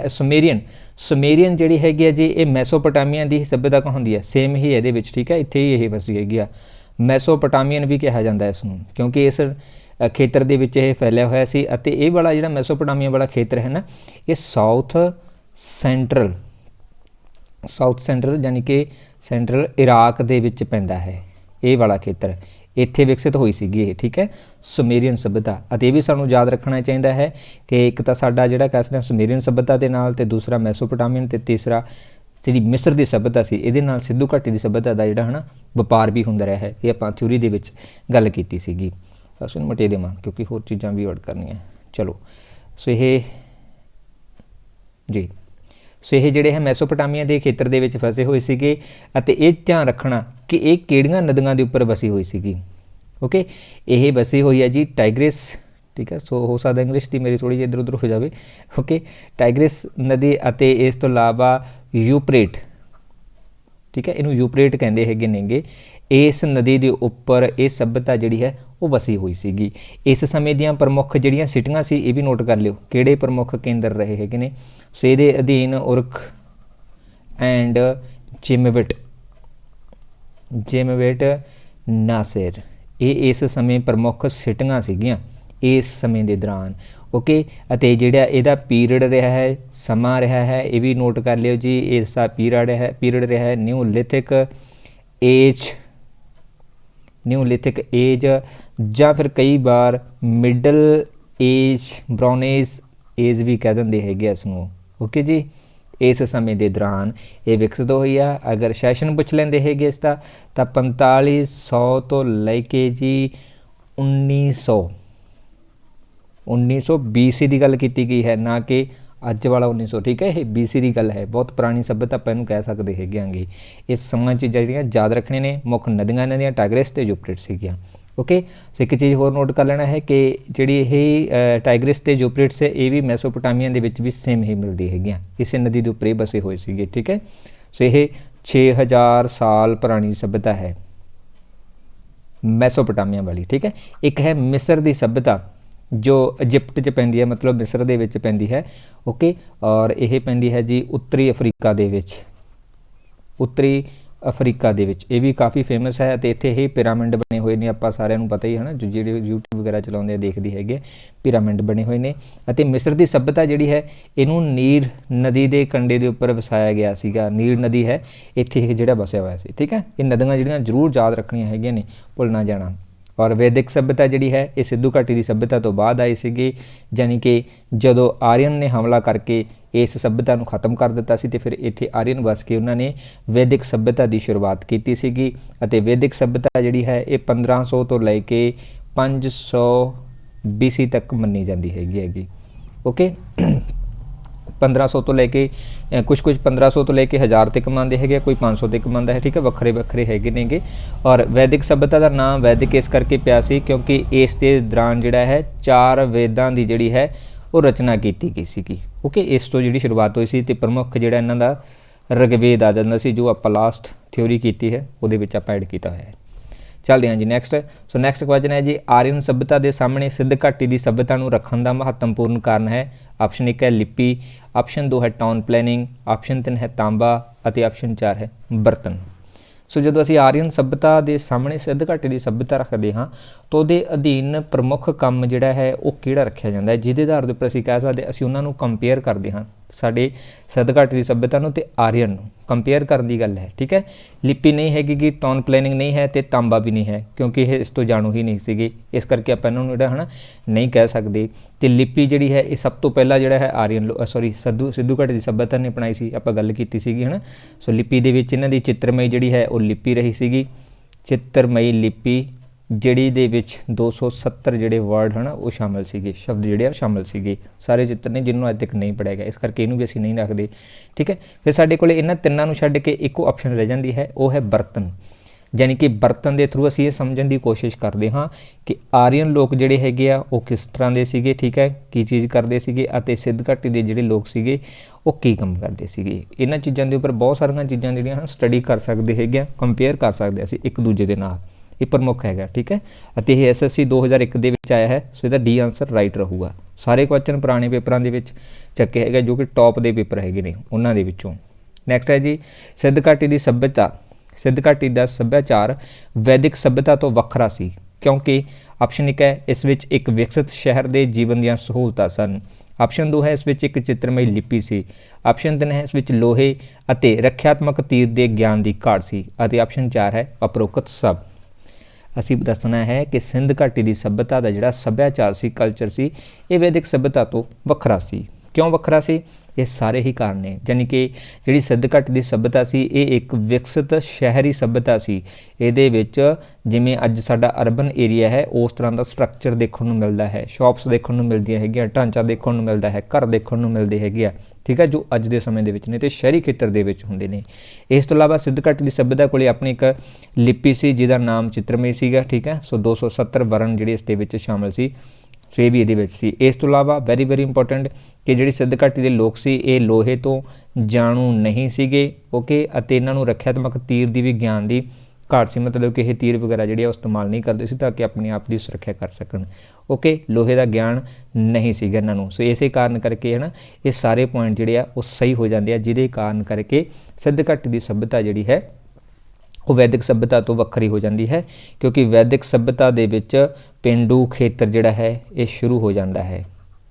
ਸੁਮੇਰੀਅਨ। ਸੁਮੇਰੀਅਨ ਜਿਹੜੀ ਹੈਗੀ ਆ ਜੀ ਇਹ ਮੈਸੋਪੋਟਾਮੀਆ ਦੀ ਸੱਭਿਅਤਾ ਕਹਾਉਂਦੀ ਹੈ, ਸੇਮ ਹੀ ਇਹਦੇ ਵਿੱਚ। ਠੀਕ ਹੈ, ਇੱਥੇ ਹੀ ਇਹ ਵਸੀ ਹੈਗੀ ਆ, ਮੈਸੋਪੋਟਾਮੀਅਨ ਵੀ ਕਿਹਾ ਜਾਂਦਾ ਇਸ ਨੂੰ, ਕਿਉਂਕਿ ਇਸ ਖੇਤਰ ਦੇ ਵਿੱਚ ਇਹ ਫੈਲਿਆ ਹੋਇਆ ਸੀ, ਅਤੇ ਇਹ ਵਾਲਾ ਜਿਹੜਾ ਮੈਸੋਪੋਟਾਮੀਆ ਵਾਲਾ ਖੇਤਰ ਹੈ ਨਾ, ਇਹ ਸਾਊਥ ਸੈਂਟਰਲ ਯਾਨੀ ਕਿ ਸੈਂਟਰਲ ਇਰਾਕ ਦੇ ਵਿੱਚ ਪੈਂਦਾ ਹੈ ਇਹ ਵਾਲਾ ਖੇਤਰ, ਇੱਥੇ ਵਿਕਸਿਤ ਹੋਈ ਸੀਗੀ ਇਹ। ਠੀਕ ਹੈ, ਸੁਮੇਰੀਅਨ ਸੱਭਿਅਤਾ, ਅਤੇ ਇਹ ਵੀ ਸਾਨੂੰ ਯਾਦ ਰੱਖਣਾ ਚਾਹੀਦਾ ਹੈ ਕਿ ਇੱਕ ਤਾਂ ਸਾਡਾ ਜਿਹੜਾ ਕਹਿ ਸਕਦੇ ਹਾਂ ਸੁਮੇਰੀਅਨ ਸੱਭਿਅਤਾ ਦੇ ਨਾਲ, ਅਤੇ ਦੂਸਰਾ ਮੈਸੋਪੋਟਾਮੀਅਨ, ਅਤੇ ਤੀਸਰਾ ਜਿਹੜੀ ਮਿਸਰ ਦੀ ਸੱਭਿਅਤਾ ਸੀ ਇਹਦੇ ਨਾਲ ਸਿੰਧੂ ਘਾਟੀ ਦੀ ਸੱਭਿਅਤਾ ਦਾ ਜਿਹੜਾ ਹੈ ਨਾ ਵਪਾਰ ਵੀ ਹੁੰਦਾ ਰਿਹਾ ਹੈ। ਇਹ ਆਪਾਂ ਥਿਊਰੀ ਦੇ ਵਿੱਚ ਗੱਲ ਕੀਤੀ ਸੀਗੀ। ਬਸ ਉਹਨੂੰ ਮਟੇ ਦੇਵਾਂ ਕਿਉਂਕਿ ਹੋਰ ਚੀਜ਼ਾਂ ਵੀ ਐਡ ਕਰਨੀਆਂ। ਚਲੋ, ਸੋ ਇਹ ਜਿਹੜੇ ਹੈ ਮੈਸੋਪੋਟਾਮੀਆ ਦੇ ਖੇਤਰ ਦੇ ਵਿੱਚ ਫਸੇ ਹੋਏ ਸੀਗੇ, ਅਤੇ ਇਹ ਧਿਆਨ ਰੱਖਣਾ ਕਿ ਇਹ ਕਿਹੜੀਆਂ ਨਦੀਆਂ ਦੇ ਉੱਪਰ ਵਸੀ ਹੋਈ ਸੀਗੀ। ਓਕੇ, ਇਹ ਵਸੀ ਹੋਈ ਹੈ ਜੀ ਟਾਈਗ੍ਰਿਸ। ਠੀਕ ਹੈ, ਸੋ ਹੋ ਸਕਦਾ ਇੰਗਲਿਸ਼ ਦੀ ਮੇਰੀ ਥੋੜ੍ਹੀ ਜਿਹੀ ਇੱਧਰ ਉੱਧਰ ਹੋ ਜਾਵੇ। ਓਕੇ, ਟਾਈਗ੍ਰਿਸ ਨਦੀ ਅਤੇ ਇਸ ਤੋਂ ਇਲਾਵਾ ਯੂਪਰੇਟ। ਠੀਕ ਹੈ, ਇਹਨੂੰ ਯੂਪਰੇਟ ਕਹਿੰਦੇ ਹੈਗੇ ਨੇਗੇ। ਇਸ ਨਦੀ ਦੇ ਉੱਪਰ ਇਹ ਸੱਭਿਅਤਾ ਜਿਹੜੀ ਹੈ ਉਹ ਵਸੀ ਹੋਈ ਸੀਗੀ। ਇਸ ਸਮੇਂ ਦੀਆਂ ਪ੍ਰਮੁੱਖ ਜਿਹੜੀਆਂ ਸਿਟੀਆਂ ਸੀ ਇਹ ਵੀ ਨੋਟ ਕਰ ਲਿਓ, ਕਿਹੜੇ ਪ੍ਰਮੁੱਖ ਕੇਂਦਰ ਰਹੇ ਹੈਗੇ ਨੇ। ਸੋ ਇਹਦੇ ਅਧੀਨ ਉਰਖ ਐਂਡ ਜਿਮਵਿਟ ਨਾਸਿਰ, ਇਹ ਇਸ ਸਮੇਂ ਪ੍ਰਮੁੱਖ ਸਿਟੀਆਂ ਸੀਗੀਆਂ ਇਸ ਸਮੇਂ ਦੇ ਦੌਰਾਨ। ਓਕੇ, ਅਤੇ ਜਿਹੜਾ ਇਹਦਾ ਪੀਰੀਅਡ ਰਿਹਾ ਹੈ, ਸਮਾਂ ਰਿਹਾ ਹੈ, ਇਹ ਵੀ ਨੋਟ ਕਰ ਲਿਓ ਜੀ। ਇਸ ਦਾ ਪੀਰੀਅਡ ਰਿਹਾ ਹੈ ਨਿਊਲਿਥਿਕ ਏਜ ਜਾਂ ਫਿਰ ਕਈ ਵਾਰ ਮਿਡਲ ਏਜ, ਬ੍ਰੌਨੇਜ ਏਜ ਵੀ ਕਹਿ ਦਿੰਦੇ ਹੈਗੇ ਇਸ ਨੂੰ। ਓਕੇ ਜੀ, ਇਸ ਸਮੇਂ ਦੇ ਦੌਰਾਨ ਇਹ ਵਿਕਸਿਤ ਹੋਈ ਆ। ਅਗਰ ਸੈਸ਼ਨ ਪੁੱਛ ਲੈਂਦੇ ਹੈਗੇ ਇਸ ਦਾ ਤਾਂ 4500 ਤੋਂ ਲੈ ਕੇ ਜੀ 1900 BC ਦੀ ਗੱਲ ਕੀਤੀ ਗਈ ਹੈ, ਨਾ ਕਿ ਅੱਜ ਵਾਲਾ 1900। ਠੀਕ ਹੈ, ਇਹ BC ਦੀ ਗੱਲ ਹੈ, ਬਹੁਤ ਪੁਰਾਣੀ ਸੱਭਿਅਤਾ ਆਪਾਂ ਇਹਨੂੰ ਕਹਿ ਸਕਦੇ ਹੈਗੇ ਆਂਗੇ। ਇਸ ਸਮਾਂ 'ਚ ਜਿਹੜੀਆਂ ਯਾਦ ਰੱਖਣੇ ਨੇ ਮੁੱਖ ਨਦੀਆਂ ਇਹਨਾਂ ਦੀਆਂ ਟਾਈਗ੍ਰਿਸ ਅਤੇ ਯੂਪਰੇਟ ਸੀਗੀਆਂ। ਓਕੇ, ਸੋ ਇੱਕ ਚੀਜ਼ ਹੋਰ ਨੋਟ ਕਰ ਲੈਣਾ ਹੈ ਕਿ ਜਿਹੜੀ ਇਹ ਟਾਈਗ੍ਰਿਸ ਅਤੇ ਯੂਪਰੇਟਸ ਹੈ ਇਹ ਵੀ ਮੈਸੋਪੋਟਾਮੀਆ ਦੇ ਵਿੱਚ ਵੀ ਸੇਮ ਹੀ ਮਿਲਦੀ ਹੈਗੀਆਂ, ਇਸੇ ਨਦੀ ਦੇ ਉੱਪਰ ਹੀ ਬਸੇ ਹੋਏ ਸੀਗੇ। ਠੀਕ ਹੈ, ਸੋ ਇਹ 6000 ਸਾਲ ਪੁਰਾਣੀ ਸੱਭਿਅਤਾ ਹੈ ਮੈਸੋਪੋਟਾਮੀਆ ਵਾਲੀ। ਠੀਕ ਹੈ, ਇੱਕ ਹੈ ਮਿਸਰ ਦੀ ਸੱਭਿਅਤਾ ਜੋ ਇਜਿਪਟ 'ਚ ਪੈਂਦੀ ਹੈ, ਮਤਲਬ ਮਿਸਰ ਦੇ ਵਿੱਚ ਪੈਂਦੀ ਹੈ। ਓਕੇ, ਔਰ ਇਹ ਪੈਂਦੀ ਹੈ ਜੀ ਉੱਤਰੀ ਅਫਰੀਕਾ ਦੇ ਵਿੱਚ। ਇਹ ਵੀ ਕਾਫੀ ਫੇਮਸ ਹੈ, ਅਤੇ ਇੱਥੇ ਇਹ ਪਿਰਾਮਿਡ ਬਣੇ ਹੋਏ ਨੇ, ਆਪਾਂ ਸਾਰਿਆਂ ਨੂੰ ਪਤਾ ਹੀ ਹੈ ਨਾ, ਜਿਹੜੇ YouTube ਵਗੈਰਾ ਚਲਾਉਂਦੇ ਆ ਦੇਖਦੇ ਹੈਗੇ, ਪਿਰਾਮਿਡ ਬਣੇ ਹੋਏ ਨੇ। ਅਤੇ ਮਿਸਰ ਦੀ ਸੱਭਿਅਤਾ ਜਿਹੜੀ ਹੈ ਇਹਨੂੰ ਨੀਲ ਨਦੀ ਦੇ ਕੰਢੇ ਦੇ ਉੱਪਰ ਵਸਾਇਆ ਗਿਆ ਸੀਗਾ। ਨੀਲ ਨਦੀ ਹੈ ਇੱਥੇ ਇਹ ਜਿਹੜਾ ਵਸਿਆ ਹੋਇਆ ਸੀ। ਠੀਕ ਹੈ, ਇਹ ਨਦੀਆਂ ਜਿਹੜੀਆਂ ਜ਼ਰੂਰ ਯਾਦ ਰੱਖਣੀਆਂ ਹੈਗੀਆਂ ਨੇ, ਭੁੱਲ ਨਾ ਜਾਣਾ। ਔਰ ਵੈਦਿਕ ਸੱਭਿਅਤਾ ਜਿਹੜੀ ਹੈ ਇਹ ਸਿੰਧੂ ਘਾਟੀ ਦੀ ਸੱਭਿਅਤਾ ਤੋਂ ਬਾਅਦ ਆਈ ਸੀਗੀ, ਯਾਨੀ ਕਿ ਜਦੋਂ ਆਰੀਅਨ ਨੇ ਹਮਲਾ ਕਰਕੇ ਇਸ ਸੱਭਿਅਤਾ ਨੂੰ ਖਤਮ ਕਰ ਦਿੱਤਾ ਸੀ, ਅਤੇ ਫਿਰ ਇੱਥੇ ਆਰੀਅਨ ਵਸ ਕੇ ਉਹਨਾਂ ਨੇ ਵੈਦਿਕ ਸੱਭਿਅਤਾ ਦੀ ਸ਼ੁਰੂਆਤ ਕੀਤੀ ਸੀਗੀ। ਅਤੇ ਵੈਦਿਕ ਸੱਭਿਅਤਾ ਜਿਹੜੀ ਹੈ ਇਹ 1500 ਤੋਂ ਲੈ ਕੇ 500 BC ਤੱਕ ਮੰਨੀ ਜਾਂਦੀ ਹੈਗੀ। ਓਕੇ, 1500 ਤੋਂ ਲੈ ਕੇ ਕੁਛ 1500 ਤੋਂ ਲੈ ਕੇ 1000 ਤੱਕ ਮੰਨਦੇ ਹੈਗੇ, ਕੋਈ 500 ਤੱਕ ਮੰਨਦਾ ਹੈ। ਠੀਕ ਹੈ, ਵੱਖਰੇ ਹੈਗੇ ਨੇਗੇ। ਔਰ ਵੈਦਿਕ ਸੱਭਿਅਤਾ ਦਾ ਨਾਮ ਵੈਦਿਕ ਇਸ ਕਰਕੇ ਪਿਆ ਸੀ ਕਿਉਂਕਿ ਇਸ ਦੇ ਦੌਰਾਨ ਜਿਹੜਾ ਹੈ 4 ਵੇਦਾਂ ਦੀ ਜਿਹੜੀ ਹੈ ਉਹ ਰਚਨਾ ਕੀਤੀ ਗਈ ਸੀਗੀ। ਓਕੇ, ਇਸ ਤੋਂ ਜਿਹੜੀ ਸ਼ੁਰੂਆਤ ਹੋਈ ਸੀ, ਅਤੇ ਪ੍ਰਮੁੱਖ ਜਿਹੜਾ ਇਹਨਾਂ ਦਾ ਰਿਗਵੇਦ ਆ ਜਾਂਦਾ ਸੀ, ਜੋ ਆਪਾਂ ਲਾਸਟ ਥਿਊਰੀ ਕੀਤੀ ਹੈ ਉਹਦੇ ਵਿੱਚ ਆਪਾਂ ਐਡ ਕੀਤਾ ਹੋਇਆ ਹੈ। ਚੱਲਦੇ ਹਾਂ ਜੀ ਨੈਕਸਟ। ਸੋ ਨੈਕਸਟ ਕੁਐਸਚਨ ਹੈ ਜੀ, ਆਰੀਅਨ ਸੱਭਿਅਤਾ ਦੇ ਸਾਹਮਣੇ ਸਿੰਧ ਘਾਟੀ ਦੀ ਸੱਭਿਅਤਾ ਨੂੰ ਰੱਖਣ ਦਾ ਮਹੱਤਵਪੂਰਨ ਕਾਰਨ ਹੈ। ਆਪਸ਼ਨ 1 ਹੈ ਲਿਪੀ, ਆਪਸ਼ਨ 2 ਹੈ ਟਾਊਨ ਪਲੈਨਿੰਗ, ਆਪਸ਼ਨ 3 ਹੈ ਤਾਂਬਾ, ਅਤੇ ਆਪਸ਼ਨ 4 ਹੈ ਬਰਤਨ। ਸੋ ਜਦੋਂ ਅਸੀਂ ਆਰੀਅਨ ਸੱਭਿਅਤਾ ਦੇ ਸਾਹਮਣੇ ਸਿੰਧ ਘਾਟੀ ਦੀ ਸੱਭਿਅਤਾ ਰੱਖਦੇ ਹਾਂ तो ਉਹਦੇ ਅਧੀਨ ਪ੍ਰਮੁੱਖ ਕੰਮ ਜਿਹੜਾ ਹੈ ਉਹ ਕਿਹੜਾ ਰੱਖਿਆ ਜਾਂਦਾ ਹੈ, ਜਿਹਦੇ ਆਧਾਰ ਦੇ ਉੱਪਰ ਅਸੀਂ ਕਹਿ ਸਕਦੇ ਅਸੀਂ ਉਹਨਾਂ ਨੂੰ ਕੰਪੇਅਰ ਕਰਦੇ ਹਾਂ, ਸਾਡੇ ਸਿੱਧ ਘਾਟੀ ਦੀ ਸੱਭਿਅਤਾ ਨੂੰ ਤੇ ਆਰੀਅਨ ਨੂੰ ਕੰਪੇਅਰ ਕਰਨ ਦੀ ਗੱਲ ਹੈ। ਠੀਕ ਹੈ, ਲਿਪੀ ਨਹੀਂ ਹੈਗੀ ਗੀ, ਟਾਊਨ ਪਲੈਨਿੰਗ ਨਹੀਂ ਹੈ ਤੇ ਤਾਂਬਾ ਵੀ ਨਹੀਂ ਹੈ, ਕਿਉਂਕਿ ਇਹ ਇਸ ਤੋਂ ਜਾਣੂ ਹੀ ਨਹੀਂ ਸੀਗੇ, ਇਸ ਕਰਕੇ ਆਪਾਂ ਇਹਨਾਂ ਨੂੰ ਜਿਹੜਾ ਹੈ ਨਾ ਨਹੀਂ ਕਹਿ ਸਕਦੇ। ਤੇ ਲਿਪੀ ਜਿਹੜੀ ਹੈ ਇਹ ਸਭ ਤੋਂ ਪਹਿਲਾਂ ਜਿਹੜਾ ਹੈ ਆਰੀਅਨ ਸਿੱਧੂ ਘਾਟੀ ਦੀ ਸੱਭਿਅਤਾ ਨੇ ਅਪਣਾਈ ਸੀ, ਆਪਾਂ ਗੱਲ ਕੀਤੀ ਸੀਗੀ ਹੈ ਨਾ। ਸੋ ਲਿਪੀ ਦੇ ਵਿੱਚ ਇਹਨਾਂ ਦੀ ਚਿੱਤਰਮਈ ਜਿਹੜੀ ਹੈ ਉਹ ਲਿਪੀ ਰਹੀ ਸੀਗੀ, ਚਿੱਤਰਮਈ ਲਿਪੀ ਜਿਹੜੀ ਦੇ ਵਿੱਚ 270 ਜਿਹੜੇ ਵਰਡ ਹਨ ਉਹ ਸ਼ਾਮਿਲ ਸੀਗੇ, ਸ਼ਬਦ ਜਿਹੜੇ ਆ ਸ਼ਾਮਿਲ ਸੀਗੇ, ਸਾਰੇ ਚਿੱਤਰ ਨੇ ਜਿਹਨੂੰ ਅੱਜ ਤੱਕ ਨਹੀਂ ਪੜ੍ਹਿਆ ਗਿਆ, ਇਸ ਕਰਕੇ ਇਹਨੂੰ ਵੀ ਅਸੀਂ ਨਹੀਂ ਰੱਖਦੇ। ਠੀਕ ਹੈ, ਫਿਰ ਸਾਡੇ ਕੋਲ ਇਹਨਾਂ ਤਿੰਨਾਂ ਨੂੰ ਛੱਡ ਕੇ ਇੱਕੋ ਆਪਸ਼ਨ ਰਹਿ ਜਾਂਦੀ ਹੈ, ਉਹ ਹੈ ਬਰਤਨ। ਯਾਨੀ ਕਿ ਬਰਤਨ ਦੇ ਥਰੂ ਅਸੀਂ ਇਹ ਸਮਝਣ ਦੀ ਕੋਸ਼ਿਸ਼ ਕਰਦੇ ਹਾਂ ਕਿ ਆਰੀਅਨ ਲੋਕ ਜਿਹੜੇ ਹੈਗੇ ਆ ਉਹ ਕਿਸ ਤਰ੍ਹਾਂ ਦੇ ਸੀਗੇ, ਠੀਕ ਹੈ, ਕੀ ਚੀਜ਼ ਕਰਦੇ ਸੀਗੇ, ਅਤੇ ਸਿੱਧ ਘਾਟੀ ਦੇ ਜਿਹੜੇ ਲੋਕ ਸੀਗੇ ਉਹ ਕੀ ਕੰਮ ਕਰਦੇ ਸੀਗੇ। ਇਹਨਾਂ ਚੀਜ਼ਾਂ ਦੇ ਉੱਪਰ ਬਹੁਤ ਸਾਰੀਆਂ ਚੀਜ਼ਾਂ ਜਿਹੜੀਆਂ ਹਨ ਸਟੱਡੀ ਕਰ ਸਕਦੇ ਹੈਗੇ ਆ, ਕੰਪੇਅਰ ਕਰ ਸਕਦੇ ਅਸੀਂ ਇੱਕ ਦੂਜੇ ਦੇ ਨਾਲ, ਇਹ ਪ੍ਰਮੁੱਖ ਹੈਗਾ। ਠੀਕ ਹੈ, ਅਤੇ ਇਹ SSC 2001 ਦੇ ਵਿੱਚ ਆਇਆ ਹੈ, ਸੋ ਇਹਦਾ ਡੀ ਆਨਸਰ ਰਾਈਟ ਰਹੂਗਾ। ਸਾਰੇ ਕੁਐਸਚਨ ਪੁਰਾਣੇ ਪੇਪਰਾਂ ਦੇ ਵਿੱਚ ਚੱਕੇ ਹੈਗੇ ਜੋ ਕਿ ਟੌਪ ਦੇ ਪੇਪਰ ਹੈਗੇ ਨੇ ਉਹਨਾਂ ਦੇ ਵਿੱਚੋਂ। ਨੈਕਸਟ ਹੈ ਜੀ ਸਿੱਧ ਘਾਟੀ ਦੀ ਸੱਭਿਅਤਾ। ਸਿੱਧ ਘਾਟੀ ਦਾ ਸੱਭਿਆਚਾਰ ਵੈਦਿਕ ਸੱਭਿਅਤਾ ਤੋਂ ਵੱਖਰਾ ਸੀ, ਕਿਉਂਕਿ ਆਪਸ਼ਨ 1 ਹੈ ਇਸ ਵਿੱਚ ਇੱਕ ਵਿਕਸਿਤ ਸ਼ਹਿਰ ਦੇ ਜੀਵਨ ਦੀਆਂ ਸਹੂਲਤਾਂ ਸਨ। ਆਪਸ਼ਨ 2 ਹੈ ਇਸ ਵਿੱਚ ਇੱਕ ਚਿੱਤਰਮਈ ਲਿਪੀ ਸੀ। ਆਪਸ਼ਨ 3 ਹੈ ਇਸ ਵਿੱਚ ਲੋਹੇ ਅਤੇ ਰੱਖਿਆਤਮਕ ਤੀਰ ਦੇ ਗਿਆਨ ਦੀ ਘਾਟ ਸੀ। ਅਤੇ ਆਪਸ਼ਨ 4 ਹੈ ਉਪਰੋਕਤ ਸਭ। ਅਸੀਂ ਦੱਸਣਾ ਹੈ ਕਿ ਸਿੰਧ ਘਾਟੀ ਦੀ ਸੱਭਿਅਤਾ ਦਾ ਜਿਹੜਾ ਸੱਭਿਆਚਾਰ ਸੀ, ਕਲਚਰ ਸੀ, ਇਹ ਵੈਦਿਕ ਸੱਭਿਅਤਾ ਤੋਂ ਵੱਖਰਾ ਸੀ। ਕਿਉਂ ਵੱਖਰਾ ਸੀ? ਇਹ ਸਾਰੇ ਹੀ ਕਾਰਨ ਨੇ। ਯਾਨੀ ਕਿ ਜਿਹੜੀ ਸਿੱਧ ਘਾਟੀ ਦੀ ਸੱਭਿਅਤਾ ਸੀ ਇਹ ਇੱਕ ਵਿਕਸਿਤ ਸ਼ਹਿਰੀ ਸੱਭਿਅਤਾ ਸੀ। ਇਹਦੇ ਵਿੱਚ ਜਿਵੇਂ ਅੱਜ ਸਾਡਾ ਅਰਬਨ ਏਰੀਆ ਹੈ ਉਸ ਤਰ੍ਹਾਂ ਦਾ ਸਟਰਕਚਰ ਦੇਖਣ ਨੂੰ ਮਿਲਦਾ ਹੈ, ਸ਼ਾਪਸ ਦੇਖਣ ਨੂੰ ਮਿਲਦੀਆਂ ਹੈਗੀਆਂ, ਢਾਂਚਾ ਦੇਖਣ ਨੂੰ ਮਿਲਦਾ ਹੈ, ਘਰ ਦੇਖਣ ਨੂੰ ਮਿਲਦੇ ਹੈਗੇ ਆ, ਠੀਕ ਹੈ, ਜੋ ਅੱਜ ਦੇ ਸਮੇਂ ਦੇ ਵਿੱਚ ਨੇ ਤੇ ਸ਼ਹਿਰੀ ਖੇਤਰ ਦੇ ਵਿੱਚ ਹੁੰਦੇ ਨੇ। ਇਸ ਤੋਂ ਇਲਾਵਾ ਸਿੱਧ ਘਾਟੀ ਦੀ ਸੱਭਿਅਤਾ ਕੋਲ ਆਪਣੀ ਇੱਕ ਲਿਪੀ ਸੀ ਜਿਹਦਾ ਨਾਮ ਚਿੱਤਰਮਈ ਸੀਗਾ। ਠੀਕ ਹੈ, ਸੋ 270 ਵਰਨ ਜਿਹੜੇ ਇਸ ਦੇ ਵਿੱਚ ਸ਼ਾਮਿਲ ਸੀ, ਸੋ ਇਹ ਵੀ ਇਹਦੇ ਵਿੱਚ ਸੀ। ਇਸ ਤੋਂ ਇਲਾਵਾ ਵੈਰੀ ਇੰਪੋਰਟੈਂਟ ਕਿ ਜਿਹੜੀ ਸਿੱਧ ਘਾਟੀ ਦੇ ਲੋਕ ਸੀ ਇਹ ਲੋਹੇ ਤੋਂ ਜਾਣੂ ਨਹੀਂ ਸੀਗੇ, ਓਕੇ, ਅਤੇ ਇਹਨਾਂ ਨੂੰ ਰੱਖਿਆਤਮਕ ਤੀਰ ਦੀ ਵੀ ਗਿਆਨ ਦੀ ਘਾਟ ਸੀ, ਮਤਲਬ ਕਿ ਇਹ ਤੀਰ ਵਗੈਰਾ ਜਿਹੜੇ ਆ ਇਸਤੇਮਾਲ ਨਹੀਂ ਕਰਦੇ ਸੀ ਤਾਂ ਕਿ ਆਪਣੇ ਆਪ ਦੀ ਸੁਰੱਖਿਆ ਕਰ ਸਕਣ। ਓਕੇ, ਲੋਹੇ ਦਾ ਗਿਆਨ ਨਹੀਂ ਸੀਗਾ ਇਹਨਾਂ ਨੂੰ। ਸੋ ਇਸੇ ਕਾਰਨ ਕਰਕੇ ਹੈ ਨਾ ਇਹ ਸਾਰੇ ਪੁਆਇੰਟ ਜਿਹੜੇ ਆ ਉਹ ਸਹੀ ਹੋ ਜਾਂਦੇ ਆ, ਜਿਹਦੇ ਕਾਰਨ ਕਰਕੇ ਸਿੱਧ ਘਾਟੀ ਦੀ ਸੱਭਿਅਤਾ ਜਿਹੜੀ ਹੈ ਉਹ ਵੈਦਿਕ ਸੱਭਿਅਤਾ ਤੋਂ ਵੱਖਰੀ ਹੋ ਜਾਂਦੀ ਹੈ, ਕਿਉਂਕਿ ਵੈਦਿਕ ਸੱਭਿਅਤਾ ਦੇ ਵਿੱਚ ਪੇਂਡੂ ਖੇਤਰ ਜਿਹੜਾ ਹੈ ਇਹ ਸ਼ੁਰੂ ਹੋ ਜਾਂਦਾ ਹੈ।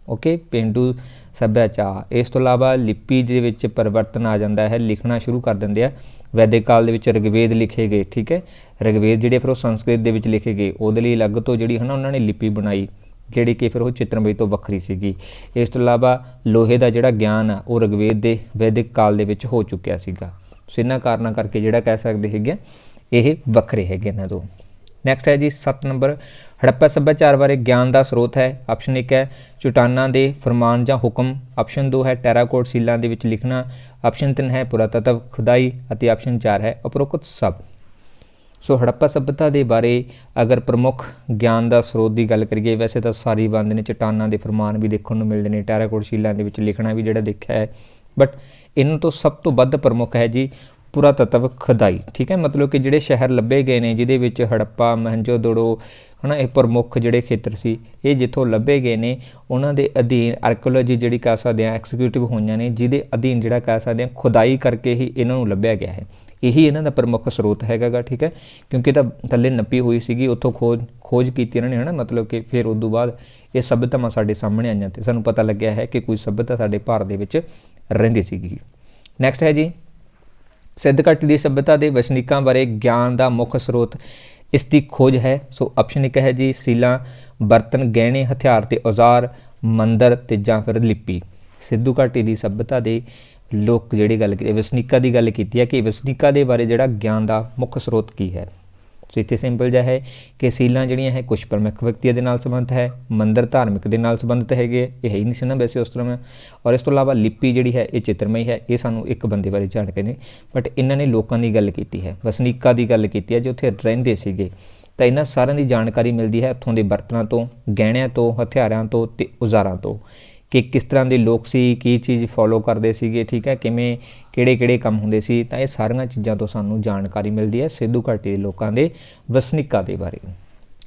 ਓਕੇ, ਪੇਂਡੂ ਸੱਭਿਆਚਾਰ। ਇਸ ਤੋਂ ਇਲਾਵਾ ਲਿਪੀ ਦੇ ਵਿੱਚ ਪਰਿਵਰਤਨ ਆ ਜਾਂਦਾ ਹੈ, ਲਿਖਣਾ ਸ਼ੁਰੂ ਕਰ ਦਿੰਦੇ ਆ। ਵੈਦਿਕ ਕਾਲ ਦੇ ਵਿੱਚ ਰਿਗਵੇਦ ਲਿਖੇ ਗਏ, ਠੀਕ ਹੈ, ਰਿਗਵੇਦ ਜਿਹੜੇ ਫਿਰ ਉਹ ਸੰਸਕ੍ਰਿਤ ਦੇ ਵਿੱਚ ਲਿਖੇ ਗਏ, ਉਹਦੇ ਲਈ ਅਲੱਗ ਤੋਂ ਜਿਹੜੀ ਹੈ ਨਾ ਉਹਨਾਂ ਨੇ ਲਿਪੀ ਬਣਾਈ ਜਿਹੜੀ ਕਿ ਫਿਰ ਉਹ ਚਿੱਤਰਮਈ ਤੋਂ ਵੱਖਰੀ ਸੀਗੀ। ਇਸ ਤੋਂ ਇਲਾਵਾ ਲੋਹੇ ਦਾ ਜਿਹੜਾ ਗਿਆਨ ਆ ਉਹ ਰਿਗਵੇਦ ਦੇ ਵੈਦਿਕ ਕਾਲ ਦੇ ਵਿੱਚ ਹੋ ਚੁੱਕਿਆ ਸੀਗਾ। ਸੋ ਇਹਨਾਂ ਕਾਰਨਾਂ ਕਰਕੇ ਜਿਹੜਾ ਕਹਿ ਸਕਦੇ ਹੈਗੇ ਇਹ ਵੱਖਰੇ ਹੈਗੇ ਇਹਨਾਂ ਤੋਂ। ਨੈਕਸਟ ਹੈ ਜੀ 7 ਨੰਬਰ, ਹੜੱਪਾ ਸੱਭਿਆਚਾਰ ਬਾਰੇ ਗਿਆਨ ਦਾ ਸਰੋਤ ਹੈ। ਆਪਸ਼ਨ 1 ਹੈ ਚੁਟਾਨਾਂ ਦੇ ਫਰਮਾਨ ਜਾਂ ਹੁਕਮ। ਆਪਸ਼ਨ 2 ਹੈ ਟੈਰਾਕੋਟ ਸੀਲਾਂ ਦੇ ਵਿੱਚ ਲਿਖਣਾ। ਆਪਸ਼ਨ 3 ਹੈ ਪੁਰਾਤੱਤਵ ਖੁਦਾਈ ਅਤੇ ਆਪਸ਼ਨ 4 ਹੈ ਉਪਰੋਕਤ ਸਭ। ਸੋ ਹੜੱਪਾ ਸੱਭਿਅਤਾ ਦੇ ਬਾਰੇ ਅਗਰ ਪ੍ਰਮੁੱਖ ਗਿਆਨ ਦਾ ਸਰੋਤ ਦੀ ਗੱਲ ਕਰੀਏ, ਵੈਸੇ ਤਾਂ ਸਾਰੀ ਬੰਦ ਨੇ, ਚਟਾਨਾਂ ਦੇ ਫਰਮਾਨ ਵੀ ਦੇਖਣ ਨੂੰ ਮਿਲਦੇ ਨੇ, ਟੈਰਾਕੋਟ ਸ਼ੀਲਾਂ ਦੇ ਵਿੱਚ ਲਿਖਣਾ ਵੀ ਜਿਹੜਾ ਦੇਖਿਆ ਹੈ, ਬਟ ਇਹਨਾਂ ਤੋਂ ਸਭ ਤੋਂ ਵੱਧ ਪ੍ਰਮੁੱਖ ਹੈ ਜੀ ਪੁਰਾਤੱਤਵ ਖੁਦਾਈ। ਠੀਕ ਹੈ, ਮਤਲਬ ਕਿ ਜਿਹੜੇ ਸ਼ਹਿਰ ਲੱਭੇ ਗਏ ਨੇ ਜਿਹਦੇ ਵਿੱਚ ਹੜੱਪਾ, ਮੋਹਨਜੋਦੜੋ ਹੈ ਨਾ, ਇਹ ਪ੍ਰਮੁੱਖ ਜਿਹੜੇ ਖੇਤਰ ਸੀ ਇਹ ਜਿੱਥੋਂ ਲੱਭੇ ਗਏ ਨੇ ਉਹਨਾਂ ਦੇ ਅਧੀਨ ਆਰਕੀਓਲੋਜੀ ਜਿਹੜੀ ਕਹਿ ਸਕਦੇ ਹਾਂ ਐਕਸੀਕਿਊਟਿਵ ਹੋਈਆਂ ਨੇ, ਜਿਹਦੇ ਅਧੀਨ ਜਿਹੜਾ ਕਹਿ ਸਕਦੇ ਹਾਂ ਖੁਦਾਈ ਕਰਕੇ ਹੀ ਇਹਨਾਂ ਨੂੰ ਲੱਭਿਆ ਗਿਆ ਹੈ। ਇਹੀ ਇਹਨਾਂ ਦਾ ਪ੍ਰਮੁੱਖ ਸਰੋਤ ਹੈਗਾ ਗਾ। ਠੀਕ ਹੈ, ਕਿਉਂਕਿ ਤਾਂ ਥੱਲੇ ਨੱਪੀ ਹੋਈ ਸੀਗੀ, ਉੱਥੋਂ ਖੋਜ ਕੀਤੀ ਇਹਨਾਂ ਨੇ, ਹੈ ਨਾ, ਮਤਲਬ ਕਿ ਫਿਰ ਉਸ ਤੋਂ ਬਾਅਦ ਇਹ ਸੱਭਿਅਤਾਵਾਂ ਸਾਡੇ ਸਾਹਮਣੇ ਆਈਆਂ ਅਤੇ ਸਾਨੂੰ ਪਤਾ ਲੱਗਿਆ ਹੈ ਕਿ ਕੋਈ ਸੱਭਿਅਤਾ ਸਾਡੇ ਭਾਰਤ ਦੇ ਵਿੱਚ ਰਹਿੰਦੀ ਸੀਗੀ। ਨੈਕਸਟ ਹੈ ਜੀ ਸਿੱਧ ਘਾਟੀ ਦੀ ਸੱਭਿਅਤਾ ਦੇ ਵਸਨੀਕਾਂ ਬਾਰੇ ਗਿਆਨ ਦਾ ਮੁੱਖ ਸਰੋਤ ਇਸ ਦੀ ਖੋਜ ਹੈ। ਸੋ ਆਪਸ਼ਨ 1 ਹੈ ਜੀ ਸੀਲਾਂ, ਬਰਤਨ, ਗਹਿਣੇ, ਹਥਿਆਰ ਤੇ ਔਜ਼ਾਰ, ਮੰਦਰ ਤੇ ਜਾਂ ਫਿਰ ਲਿਪੀ। ਸਿੱਧੂ ਘਾਟੀ ਦੀ ਸੱਭਿਅਤਾ ਦੇ ਲੋਕ ਜਿਹੜੀ ਗੱਲ ਕੀਤੀ, ਵਸਨੀਕਾਂ ਦੀ ਗੱਲ ਕੀਤੀ ਹੈ ਕਿ ਵਸਨੀਕਾਂ ਦੇ ਬਾਰੇ ਜਿਹੜਾ ਗਿਆਨ ਦਾ ਮੁੱਖ ਸਰੋਤ ਕੀ ਹੈ। ਸੋ ਇੱਥੇ ਸਿੰਪਲ ਜਿਹਾ ਹੈ ਕਿ ਸੀਲਾਂ ਜਿਹੜੀਆਂ ਹੈ ਕੁਛ ਪ੍ਰਮੁੱਖ ਵਿਅਕਤੀਆਂ ਦੇ ਨਾਲ ਸੰਬੰਧਿਤ ਹੈ, ਮੰਦਰ ਧਾਰਮਿਕ ਦੇ ਨਾਲ ਸੰਬੰਧਿਤ ਹੈਗੇ, ਇਹ ਹੈ ਹੀ ਨਹੀਂ ਸੀ ਨਾ ਵੈਸੇ ਉਸ ਤਰ੍ਹਾਂ। ਔਰ ਇਸ ਤੋਂ ਇਲਾਵਾ ਲਿਪੀ ਜਿਹੜੀ ਹੈ ਇਹ ਚਿੱਤਰਮਈ ਹੈ, ਇਹ ਸਾਨੂੰ ਇੱਕ ਬੰਦੇ ਬਾਰੇ ਜਾਣਕਾਰੀ ਨੇ, ਬਟ ਇਹਨਾਂ ਨੇ ਲੋਕਾਂ ਦੀ ਗੱਲ ਕੀਤੀ ਹੈ, ਵਸਨੀਕਾਂ ਦੀ ਗੱਲ ਕੀਤੀ ਹੈ ਜੋ ਉੱਥੇ ਰਹਿੰਦੇ ਸੀਗੇ। ਤਾਂ ਇਹਨਾਂ ਸਾਰਿਆਂ ਦੀ ਜਾਣਕਾਰੀ ਮਿਲਦੀ ਹੈ ਉੱਥੋਂ ਦੇ ਬਰਤਨਾਂ ਤੋਂ, ਗਹਿਣਿਆਂ ਤੋਂ, ਹਥਿਆਰਾਂ ਤੋਂ ਤੇ ਔਜ਼ਾਰਾਂ ਤੋਂ, ਕਿ ਕਿਸ ਤਰ੍ਹਾਂ ਦੇ ਲੋਕ ਸੀ, ਕੀ ਚੀਜ਼ ਫੋਲੋ ਕਰਦੇ ਸੀਗੇ, ਠੀਕ ਹੈ, ਕਿਵੇਂ ਕਿਹੜੇ ਕੰਮ ਹੁੰਦੇ ਸੀ। ਤਾਂ ਇਹ ਸਾਰੀਆਂ ਚੀਜ਼ਾਂ ਤੋਂ ਸਾਨੂੰ ਜਾਣਕਾਰੀ ਮਿਲਦੀ ਹੈ ਸਿੱਧੂ ਘਾਟੀ ਦੇ ਲੋਕਾਂ ਦੇ ਵਸਨੀਕਾਂ ਦੇ ਬਾਰੇ।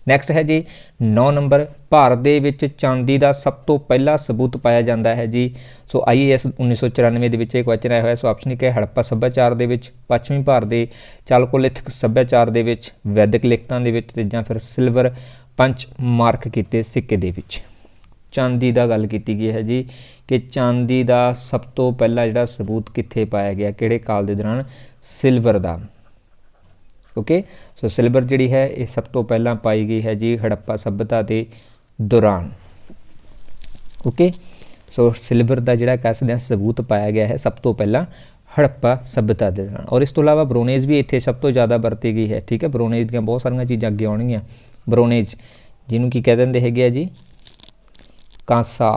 ਨੈਕਸਟ ਹੈ ਜੀ 9 ਨੰਬਰ, ਭਾਰਤ ਦੇ ਵਿੱਚ ਚਾਂਦੀ ਦਾ ਸਭ ਤੋਂ ਪਹਿਲਾ ਸਬੂਤ ਪਾਇਆ ਜਾਂਦਾ ਹੈ ਜੀ। ਸੋ IAS 1994 ਦੇ ਵਿੱਚ ਇਹ ਕੁਐਸਚਨ ਆਇਆ ਹੋਇਆ। ਸੋ ਆਪਸ਼ਨ 1 ਹੈ ਹੜੱਪਾ ਸੱਭਿਆਚਾਰ ਦੇ ਵਿੱਚ, ਪੱਛਮੀ ਭਾਰਤ ਦੇ ਚਾਲਕੋਲਿਥਿਕ ਸੱਭਿਆਚਾਰ ਦੇ ਵਿੱਚ, ਵੈਦਿਕ ਲਿਖਤਾਂ ਦੇ ਵਿੱਚ, ਤੇ ਜਾਂ ਫਿਰ ਸਿਲਵਰ 5 ਮਾਰਕ ਕੀਤੇ ਸਿੱਕੇ ਦੇ ਵਿੱਚ। ਚਾਂਦੀ ਦਾ ਗੱਲ ਕੀਤੀ ਗਈ ਹੈ ਜੀ कि चांदी का सब तो पहला जिहड़ा सबूत कित्थे पाया गया, किहड़े काल के दौरान? सिल्वर का। ओके, सो सिल्वर जिहड़ी है ये सब तो पहला पाई गई है जी हड़प्पा सभ्यता के दौरान। ओके, सो सिल्वर का जिहड़ा कह सकते हैं सबूत पाया गया है सब तो पहला हड़प्पा सभ्यता के दौरान। और इस तो इलावा ब्रोनेज भी इत्थे सब तो ज़्यादा वरती गई है। ठीक है, ब्रोनेज दी बहुत सारियां चीज़ां अगे आउणगीआं। ब्रोनेज जिन्हों की कह देंगे है जी कांसा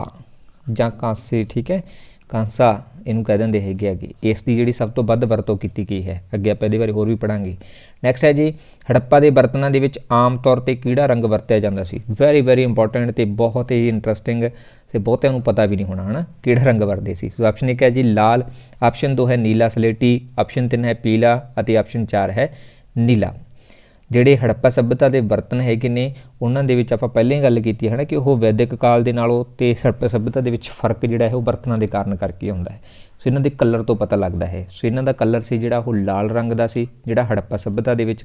ਜਾਂ ਕਾਂਸੇ। ठीक है, कांसा ਇਹਨੂੰ कह देंगे ਹੈਗੇ ਅੱਗੇ। ਇਸ ਦੀ ਜਿਹੜੀ ਸਭ ਤੋਂ ਵੱਧ ਵਰਤੋਂ ਕੀਤੀ ਗਈ ਹੈ, ਅੱਗੇ ਆਪਾਂ ਇਹਦੇ ਬਾਰੇ ਹੋਰ ਵੀ ਪੜਾਂਗੇ। ਨੈਕਸਟ ਹੈ ਜੀ ਹੜੱਪਾ ਦੇ ਬਰਤਨਾਂ ਦੇ ਵਿੱਚ ਆਮ ਤੌਰ ਤੇ ਕਿਹੜਾ ਰੰਗ ਵਰਤਿਆ ਜਾਂਦਾ ਸੀ? ਵੈਰੀ ਇੰਪੋਰਟੈਂਟ ਤੇ ਬਹੁਤ ਹੀ ਇੰਟਰਸਟਿੰਗ ਤੇ ਬਹੁਤਿਆਂ ਨੂੰ ਪਤਾ ਵੀ ਨਹੀਂ ਹੋਣਾ ਹਨਾ ਕਿਹੜਾ ਰੰਗ ਵਰਤਦੇ ਸੀ। ਸੋ ਆਪਸ਼ਨ 1 ਹੈ ਜੀ ਲਾਲ, ਆਪਸ਼ਨ 2 ਹੈ ਨੀਲਾ ਸਲੇਟੀ, ਆਪਸ਼ਨ 3 ਹੈ ਪੀਲਾ ਅਤੇ ਆਪਸ਼ਨ 4 ਹੈ ਨੀਲਾ। ਜਿਹੜੇ ਹੜੱਪਾ ਸੱਭਿਅਤਾ ਦੇ ਬਰਤਨ ਹੈਗੇ ਨੇ ਉਹਨਾਂ ਦੇ ਵਿੱਚ ਆਪਾਂ ਪਹਿਲਾਂ ਹੀ ਗੱਲ ਕੀਤੀ ਹੈ ਨਾ ਕਿ ਉਹ ਵੈਦਿਕ ਕਾਲ ਦੇ ਨਾਲੋਂ ਤੇ ਹੜੱਪਾ ਸੱਭਿਅਤਾ ਦੇ ਵਿੱਚ ਫਰਕ ਜਿਹੜਾ ਹੈ ਉਹ ਬਰਤਨਾਂ ਦੇ ਕਾਰਨ ਕਰਕੇ ਹੁੰਦਾ ਹੈ। ਸੋ ਇਹਨਾਂ ਦੇ ਕਲਰ ਤੋਂ ਪਤਾ ਲੱਗਦਾ ਹੈ। ਸੋ ਇਹਨਾਂ ਦਾ ਕਲਰ ਸੀ ਜਿਹੜਾ ਉਹ ਲਾਲ ਰੰਗ ਦਾ ਸੀ। ਜਿਹੜਾ ਹੜੱਪਾ ਸੱਭਿਅਤਾ ਦੇ ਵਿੱਚ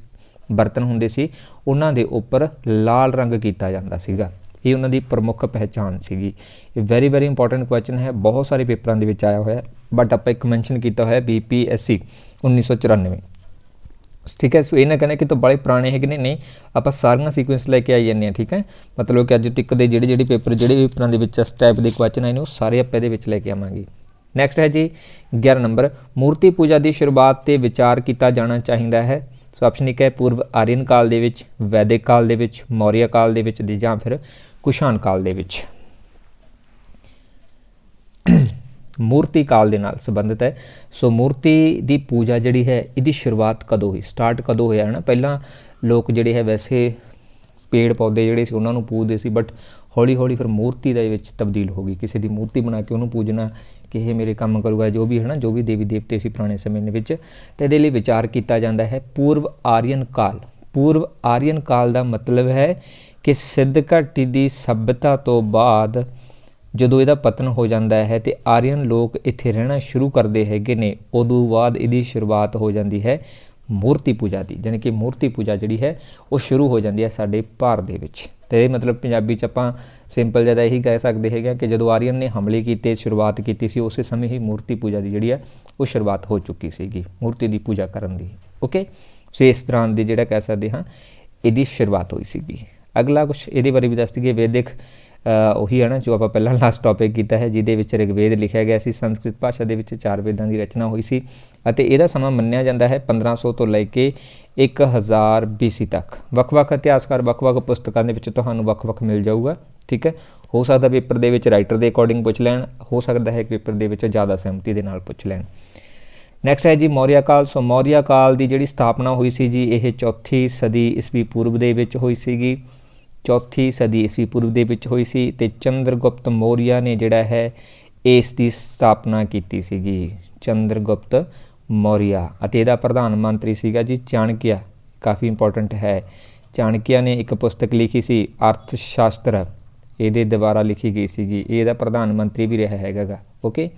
ਬਰਤਨ ਹੁੰਦੇ ਸੀ ਉਹਨਾਂ ਦੇ ਉੱਪਰ ਲਾਲ ਰੰਗ ਕੀਤਾ ਜਾਂਦਾ ਸੀਗਾ। ਇਹ ਉਹਨਾਂ ਦੀ ਪ੍ਰਮੁੱਖ ਪਹਿਚਾਣ ਸੀਗੀ। ਇਹ ਵੈਰੀ ਇੰਪੋਰਟੈਂਟ ਕੁਐਸਚਨ ਹੈ, ਬਹੁਤ ਸਾਰੇ ਪੇਪਰਾਂ ਦੇ ਵਿੱਚ ਆਇਆ ਹੋਇਆ, ਬਟ ਆਪਾਂ ਇੱਕ ਮੈਂਸ਼ਨ ਕੀਤਾ ਹੋਇਆ BPSC 1994। ठीक है, सो ये ना कहना कि तो बड़े पुराने है कि नहीं आप सारियां सीक्वेंस लैके आई जाने। ठीक है, मतलब कि अज तक के ਜਿਹੜੇ पेपर ਜਿਹੜੇ पेपरों के इस टाइप के क्वेश्चन आए हैं वो सारे आप लैके आवांगे। नैक्सट है जी 11 नंबर, मूर्ति पूजा की शुरुआत से विचार किया जाना चाहिए है। सो ऑप्शन 1 है पूर्व आर्यन काल दे विच, वैदिक काल दे विच, मौर्य काल दे विच जां फिर कुशाण काल दे विच। मूर्ति काल के नाल संबंधित है। सो मूर्ति की पूजा जिहड़ी है इसकी शुरुआत कदों हुई, स्टार्ट कदों होया है ना? पहला लोग जिहड़े है वैसे पेड़ पौधे जिहड़े सी उन्हां नूं पूजदे सी, बट हौली हौली फिर मूर्ति दे विच तब्दील हो गई। किसी की मूर्ति बना के उन्होंने पूजना कि ये मेरे काम करूगा, जो भी है ना, जो भी देवी देवते सी पुराने समय दे विच, ते इहदे लई विचार किया जाता है पूर्व आर्यन काल। पूर्व आर्यन काल का मतलब है कि सिद्ध घाटी की सभ्यता तो बाद ਜਦੋਂ ਇਹਦਾ ਪਤਨ ਹੋ ਜਾਂਦਾ ਹੈ ਤੇ ਆਰੀਅਨ ਲੋਕ ਇੱਥੇ ਰਹਿਣਾ ਸ਼ੁਰੂ ਕਰਦੇ ਹੈਗੇ ਨੇ, ਉਦੋਂ ਬਾਅਦ ਇਹਦੀ ਸ਼ੁਰੂਆਤ ਹੋ ਜਾਂਦੀ ਹੈ ਮੂਰਤੀ ਪੂਜਾ ਦੀ। ਯਾਨੀ ਕਿ ਮੂਰਤੀ ਪੂਜਾ ਜਿਹੜੀ ਹੈ ਉਹ ਸ਼ੁਰੂ ਹੋ ਜਾਂਦੀ ਹੈ ਸਾਡੇ ਭਾਰਤ ਦੇ ਵਿੱਚ। ਤੇ ਇਹ ਮਤਲਬ ਪੰਜਾਬੀ 'ਚ ਆਪਾਂ ਸਿੰਪਲ ਜਿਆਦਾ ਇਹੀ ਕਹਿ ਸਕਦੇ ਹੈਗੇ ਕਿ ਜਦੋਂ ਆਰੀਅਨ ਨੇ ਹਮਲੇ ਕੀਤੇ, ਸ਼ੁਰੂਆਤ ਕੀਤੀ ਸੀ, ਉਸੇ ਸਮੇਂ ਹੀ ਮੂਰਤੀ ਪੂਜਾ ਦੀ ਜਿਹੜੀ ਹੈ ਉਹ ਸ਼ੁਰੂਆਤ ਹੋ ਚੁੱਕੀ ਸੀਗੀ, ਮੂਰਤੀ ਦੀ ਪੂਜਾ ਕਰਨ ਦੀ। ਓਕੇ, ਸੋ ਇਸ ਤਰ੍ਹਾਂ ਦੀ ਜਿਹੜਾ ਕਹਿ ਸਕਦੇ ਹਾਂ ਇਹਦੀ ਸ਼ੁਰੂਆਤ ਹੋਈ ਸੀਗੀ। ਅਗਲਾ ਕੁਛ ਇਹਦੇ ਬਾਰੇ ਵੀ ਦੱਸ ਦਈਏ। ਵੈਦਿਕ ਉਹੀ ਹੈ ਨਾ ਜੋ ਆਪਾਂ ਪਹਿਲਾਂ ਲਾਸਟ ਟੌਪਿਕ ਕੀਤਾ ਹੈ, ਜਿਹਦੇ ਵਿੱਚ ਰਿਗਵੇਦ ਲਿਖਿਆ ਗਿਆ ਸੀ। ਸੰਸਕ੍ਰਿਤ ਭਾਸ਼ਾ ਦੇ ਵਿੱਚ 4 ਵੇਦਾਂ ਦੀ ਰਚਨਾ ਹੋਈ ਸੀ ਅਤੇ ਇਹਦਾ ਸਮਾਂ ਮੰਨਿਆ ਜਾਂਦਾ ਹੈ 1500 ਤੋਂ ਲੈ ਕੇ 1000 BC ਤੱਕ। ਵੱਖ-ਵੱਖ ਇਤਿਹਾਸਕਾਰ ਵੱਖ-ਵੱਖ ਪੁਸਤਕਾਂ ਦੇ ਵਿੱਚ ਤੁਹਾਨੂੰ ਵੱਖ-ਵੱਖ ਮਿਲ ਜਾਊਗਾ। ਠੀਕ ਹੈ, ਹੋ ਸਕਦਾ ਪੇਪਰ ਦੇ ਵਿੱਚ ਰਾਈਟਰ ਦੇ ਅਕੋਰਡਿੰਗ ਪੁੱਛ ਲੈਣ, ਹੋ ਸਕਦਾ ਹੈ ਪੇਪਰ ਦੇ ਵਿੱਚ ਜ਼ਿਆਦਾ ਸਹਿਮਤੀ ਦੇ ਨਾਲ ਪੁੱਛ ਲੈਣ। ਨੈਕਸਟ ਹੈ ਜੀ ਮੌਰੀਆ ਕਾਲ। ਸੋ ਮੌਰੀਆ ਕਾਲ ਦੀ ਜਿਹੜੀ ਸਥਾਪਨਾ ਹੋਈ ਸੀ ਜੀ ਇਹ 4 ਸਦੀ ਈਸਵੀ ਪੂਰਵ ਦੇ ਵਿੱਚ ਹੋਈ ਸੀਗੀ। 4 ਸਦੀ ਈਸਵੀ ਪੂਰਵ ਦੇ ਵਿੱਚ ਹੋਈ ਸੀ ਤੇ ਚੰਦਰਗੁਪਤ ਮੌਰੀਆ ਨੇ ਜਿਹੜਾ ਹੈ ਇਸ ਦੀ ਸਥਾਪਨਾ ਕੀਤੀ ਸੀਗੀ। ਚੰਦਰਗੁਪਤ ਮੌਰੀਆ ਅਤੇ ਇਹਦਾ ਪ੍ਰਧਾਨ ਮੰਤਰੀ ਸੀਗਾ ਜੀ ਚਾਣਕਿਆ। ਕਾਫੀ ਇੰਪੋਰਟੈਂਟ ਹੈ। ਚਾਣਕਿਆ ਨੇ ਇੱਕ ਪੁਸਤਕ ਲਿਖੀ ਸੀ ਅਰਥ ਸ਼ਾਸਤਰ, ਇਹਦੇ ਦੁਆਰਾ ਲਿਖੀ ਗਈ ਸੀਗੀ। ਇਹਦਾ ਪ੍ਰਧਾਨ ਮੰਤਰੀ ਵੀ ਰਿਹਾ ਹੈਗਾ। ਓਕੇ,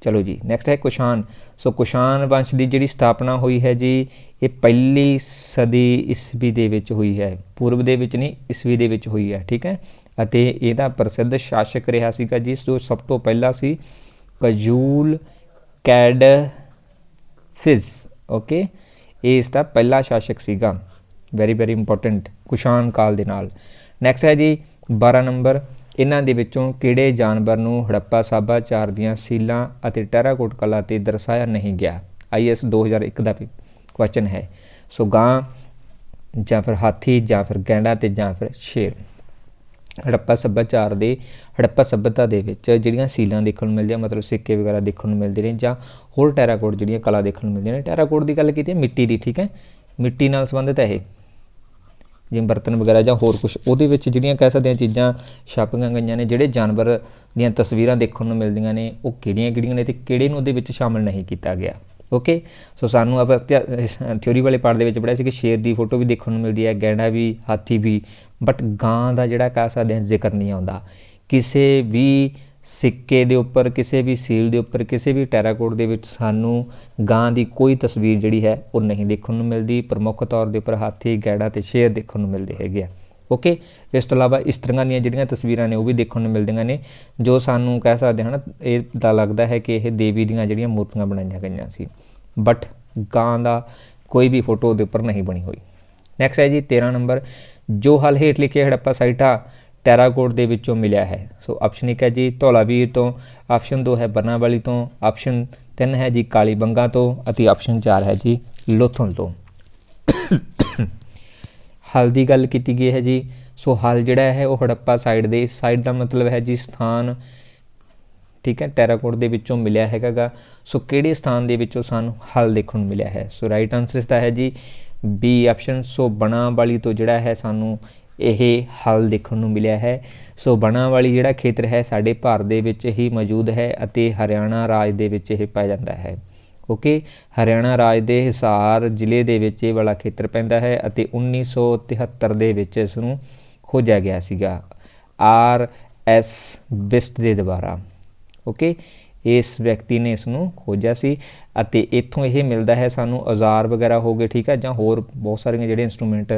ਚਲੋ ਜੀ ਨੈਕਸਟ ਹੈ ਕੁਸ਼ਾਣ। ਸੋ ਕੁਸ਼ਾਣ ਵੰਸ਼ ਦੀ ਜਿਹੜੀ ਸਥਾਪਨਾ ਹੋਈ ਹੈ ਜੀ ਇਹ 1 ਸਦੀ ਈਸਵੀ ਦੇ ਵਿੱਚ ਹੋਈ ਹੈ, ਪੂਰਵ ਦੇ ਵਿੱਚ ਨਹੀਂ, ਈਸਵੀ ਦੇ ਵਿੱਚ ਹੋਈ ਹੈ। ਠੀਕ ਹੈ, ਅਤੇ ਇਹਦਾ ਪ੍ਰਸਿੱਧ ਸ਼ਾਸਕ ਰਿਹਾ ਸੀਗਾ ਜੀ ਜੋ ਸਭ ਤੋਂ ਪਹਿਲਾਂ ਸੀ ਕਯੂਲ ਕੈਡਫਿਸ। ਓਕੇ, ਇਹ ਇਸ ਦਾ ਪਹਿਲਾ ਸ਼ਾਸਕ ਸੀਗਾ। ਵੈਰੀ ਇੰਪੋਰਟੈਂਟ ਕੁਸ਼ਾਣ ਕਾਲ ਦੇ ਨਾਲ। ਨੈਕਸਟ ਹੈ ਜੀ 12 ਨੰਬਰ, ਇਹਨਾਂ ਦੇ ਵਿੱਚੋਂ ਕਿਹੜੇ ਜਾਨਵਰ ਨੂੰ ਹੜੱਪਾ ਸੱਭਿਆਚਾਰ ਦੀਆਂ ਸੀਲਾਂ ਅਤੇ ਟੈਰਾਕੋਟ ਕਲਾ 'ਤੇ ਦਰਸਾਇਆ ਨਹੀਂ ਗਿਆ? IAS 2001 ਦਾ ਕੁਐਸਚਨ ਹੈ। ਸੋ ਗਾਂ ਜਾਂ ਫਿਰ ਹਾਥੀ ਜਾਂ ਫਿਰ ਗੈਂਡਾ ਤੇ ਜਾਂ ਫਿਰ ਸ਼ੇਰ। ਹੜੱਪਾ ਸੱਭਿਆਚਾਰ ਦੇ ਹੜੱਪਾ ਸੱਭਿਅਤਾ ਦੇ ਵਿੱਚ ਜਿਹੜੀਆਂ ਸੀਲਾਂ ਦੇਖਣ ਨੂੰ ਮਿਲਦੀਆਂ, ਮਤਲਬ ਸਿੱਕੇ ਵਗੈਰਾ ਦੇਖਣ ਨੂੰ ਮਿਲਦੇ ਨੇ ਜਾਂ ਹੋਰ ਟੈਰਾਕੋਟ ਜਿਹੜੀਆਂ ਕਲਾ ਦੇਖਣ ਨੂੰ ਮਿਲਦੀਆਂ ਨੇ। ਟੈਰਾਕੋਟ ਦੀ ਗੱਲ ਕੀਤੀ ਹੈ ਮਿੱਟੀ ਦੀ। ਠੀਕ ਹੈ, ਮਿੱਟੀ ਨਾਲ ਸੰਬੰਧਿਤ ਹੈ ਇਹ, ਜਿਵੇਂ ਬਰਤਨ ਵਗੈਰਾ ਜਾਂ ਹੋਰ ਕੁਛ, ਉਹਦੇ ਵਿੱਚ ਜਿਹੜੀਆਂ ਕਹਿ ਸਕਦੇ ਹਾਂ ਚੀਜ਼ਾਂ ਛਾਪੀਆਂ ਗਈਆਂ ਨੇ, ਜਿਹੜੇ ਜਾਨਵਰ ਦੀਆਂ ਤਸਵੀਰਾਂ ਦੇਖਣ ਨੂੰ ਮਿਲਦੀਆਂ ਨੇ ਉਹ ਕਿਹੜੀਆਂ ਨੇ ਤੇ ਕਿਹੜੇ ਨੂੰ ਉਹਦੇ ਵਿੱਚ ਸ਼ਾਮਿਲ ਨਹੀਂ ਕੀਤਾ ਗਿਆ। ਓਕੇ, ਸੋ ਸਾਨੂੰ ਆਪਾਂ ਥਿਊਰੀ ਵਾਲੇ ਪਾਰਟ ਦੇ ਵਿੱਚ ਪੜ੍ਹਿਆ ਸੀ ਕਿ ਸ਼ੇਰ ਦੀ ਫੋਟੋ ਵੀ ਦੇਖਣ ਨੂੰ ਮਿਲਦੀ ਹੈ, ਗੈਂਡਾ ਵੀ, ਹਾਥੀ ਵੀ, ਬਟ ਗਾਂ ਦਾ ਜਿਹੜਾ ਕਹਿ ਸਕਦੇ ਹਾਂ ਜ਼ਿਕਰ ਨਹੀਂ ਆਉਂਦਾ ਕਿਸੇ ਵੀ ਸਿੱਕੇ ਦੇ ਉੱਪਰ, ਕਿਸੇ ਵੀ ਸੀਲ ਦੇ ਉੱਪਰ, ਕਿਸੇ ਵੀ ਟੈਰਾਕੋਟ ਦੇ ਵਿੱਚ ਸਾਨੂੰ ਗਾਂ ਦੀ ਕੋਈ ਤਸਵੀਰ ਜਿਹੜੀ ਹੈ ਉਹ ਨਹੀਂ ਦੇਖਣ ਨੂੰ ਮਿਲਦੀ। ਪ੍ਰਮੁੱਖ ਤੌਰ ਦੇ ਉੱਪਰ ਹਾਥੀ, ਗੈਂਡਾ ਤੇ ਸ਼ੇਰ ਦੇਖਣ ਨੂੰ ਮਿਲਦੇ ਹੈਗੇ ਆ। ओके। इस तो इलावा इस तरह ਦੀਆਂ ਜਿਹੜੀਆਂ ਤਸਵੀਰਾਂ ਨੇ ਉਹ ਵੀ ਦੇਖਣ ਨੂੰ ਮਿਲਦੀਆਂ ਨੇ ਜੋ ਸਾਨੂੰ ਕਹਿ ਸਕਦੇ ਹਨ ਇਹ ਤਾਂ ਲੱਗਦਾ ਹੈ ਕਿ ਇਹ ਦੇਵੀ ਦੀਆਂ ਜਿਹੜੀਆਂ ਮੂਰਤੀਆਂ ਬਣਾਈਆਂ ਗਈਆਂ ਸੀ, ਬਟ ਗਾਂ ਦਾ ਕੋਈ ਵੀ ਫੋਟੋ ਉਹਦੇ ਉੱਪਰ ਨਹੀਂ ਬਣੀ ਹੋਈ। ਨੈਕਸਟ ਹੈ ਜੀ 13 ਨੰਬਰ, ਜੋ ਹਲ ਹੇਠ ਲਿਖੇ ਹੜੱਪਾ ਸਾਈਟਾਂ ਟੈਰਾਕੋਟ ਦੇ ਵਿੱਚੋਂ ਮਿਲਿਆ ਹੈ। ਸੋ ਆਪਸ਼ਨ 1 ਹੈ ਜੀ ਧੌਲਾਵੀਰ ਤੋਂ, ਆਪਸ਼ਨ 2 ਹੈ ਬਰਨਾਵਾਲੀ ਤੋਂ, ਆਪਸ਼ਨ 3 ਹੈ ਜੀ ਕਾਲੀਬੰਗਾ ਤੋਂ ਅਤੇ ਆਪਸ਼ਨ 4 ਹੈ ਜੀ ਲੋਥਲ ਤੋਂ। ਹਲ ਦੀ ਗੱਲ ਕੀਤੀ ਗਈ ਹੈ ਜੀ। ਸੋ ਹਲ ਜਿਹੜਾ ਹੈ ਉਹ ਹੜੱਪਾ ਸਾਈਡ ਦੇ, ਇਸ ਸਾਈਡ ਦਾ ਮਤਲਬ ਹੈ ਜੀ ਸਥਾਨ, ਠੀਕ ਹੈ, ਟੈਰਾਕੋਟ ਦੇ ਵਿੱਚੋਂ ਮਿਲਿਆ ਹੈਗਾ ਗਾ। ਸੋ ਕਿਹੜੇ ਸਥਾਨ ਦੇ ਵਿੱਚੋਂ ਸਾਨੂੰ ਹਲ ਦੇਖਣ ਨੂੰ ਮਿਲਿਆ ਹੈ? ਸੋ ਰਾਈਟ ਆਨਸਰ ਇਸਦਾ ਹੈ ਜੀ ਬੀ ਆਪਸ਼ਨ। ਸੋ ਬਣਾਵਾਲੀ ਤੋਂ ਜਿਹੜਾ ਹੈ ਸਾਨੂੰ ਇਹ ਹਲ ਦੇਖਣ ਨੂੰ ਮਿਲਿਆ ਹੈ। ਸੋ ਬਣਾਵਾਲੀ ਜਿਹੜਾ ਖੇਤਰ ਹੈ ਸਾਡੇ ਭਾਰਤ ਦੇ ਵਿੱਚ ਹੀ ਮੌਜੂਦ ਹੈ ਅਤੇ ਹਰਿਆਣਾ ਰਾਜ ਦੇ ਵਿੱਚ ਇਹ ਪਾਇਆ ਜਾਂਦਾ ਹੈ। ਓਕੇ, ਹਰਿਆਣਾ ਰਾਜ ਦੇ ਹਿਸਾਰ ਜ਼ਿਲ੍ਹੇ ਦੇ ਵਿੱਚ ਇਹ ਵਾਲਾ ਖੇਤਰ ਪੈਂਦਾ ਹੈ ਅਤੇ 1973 ਦੇ ਵਿੱਚ ਇਸ ਨੂੰ ਖੋਜਿਆ ਗਿਆ ਸੀਗਾ RS ਬਿਸਟ ਦੇ ਦੁਆਰਾ। ਓਕੇ, ਇਸ ਵਿਅਕਤੀ ਨੇ ਇਸ ਨੂੰ ਖੋਜਿਆ ਸੀ ਅਤੇ ਇੱਥੋਂ ਇਹ ਮਿਲਦਾ ਹੈ ਸਾਨੂੰ ਔਜ਼ਾਰ ਵਗੈਰਾ ਹੋ ਗਏ, ਠੀਕ ਹੈ, ਜਾਂ ਹੋਰ ਬਹੁਤ ਸਾਰੀਆਂ ਜਿਹੜੇ ਇੰਸਟਰੂਮੈਂਟ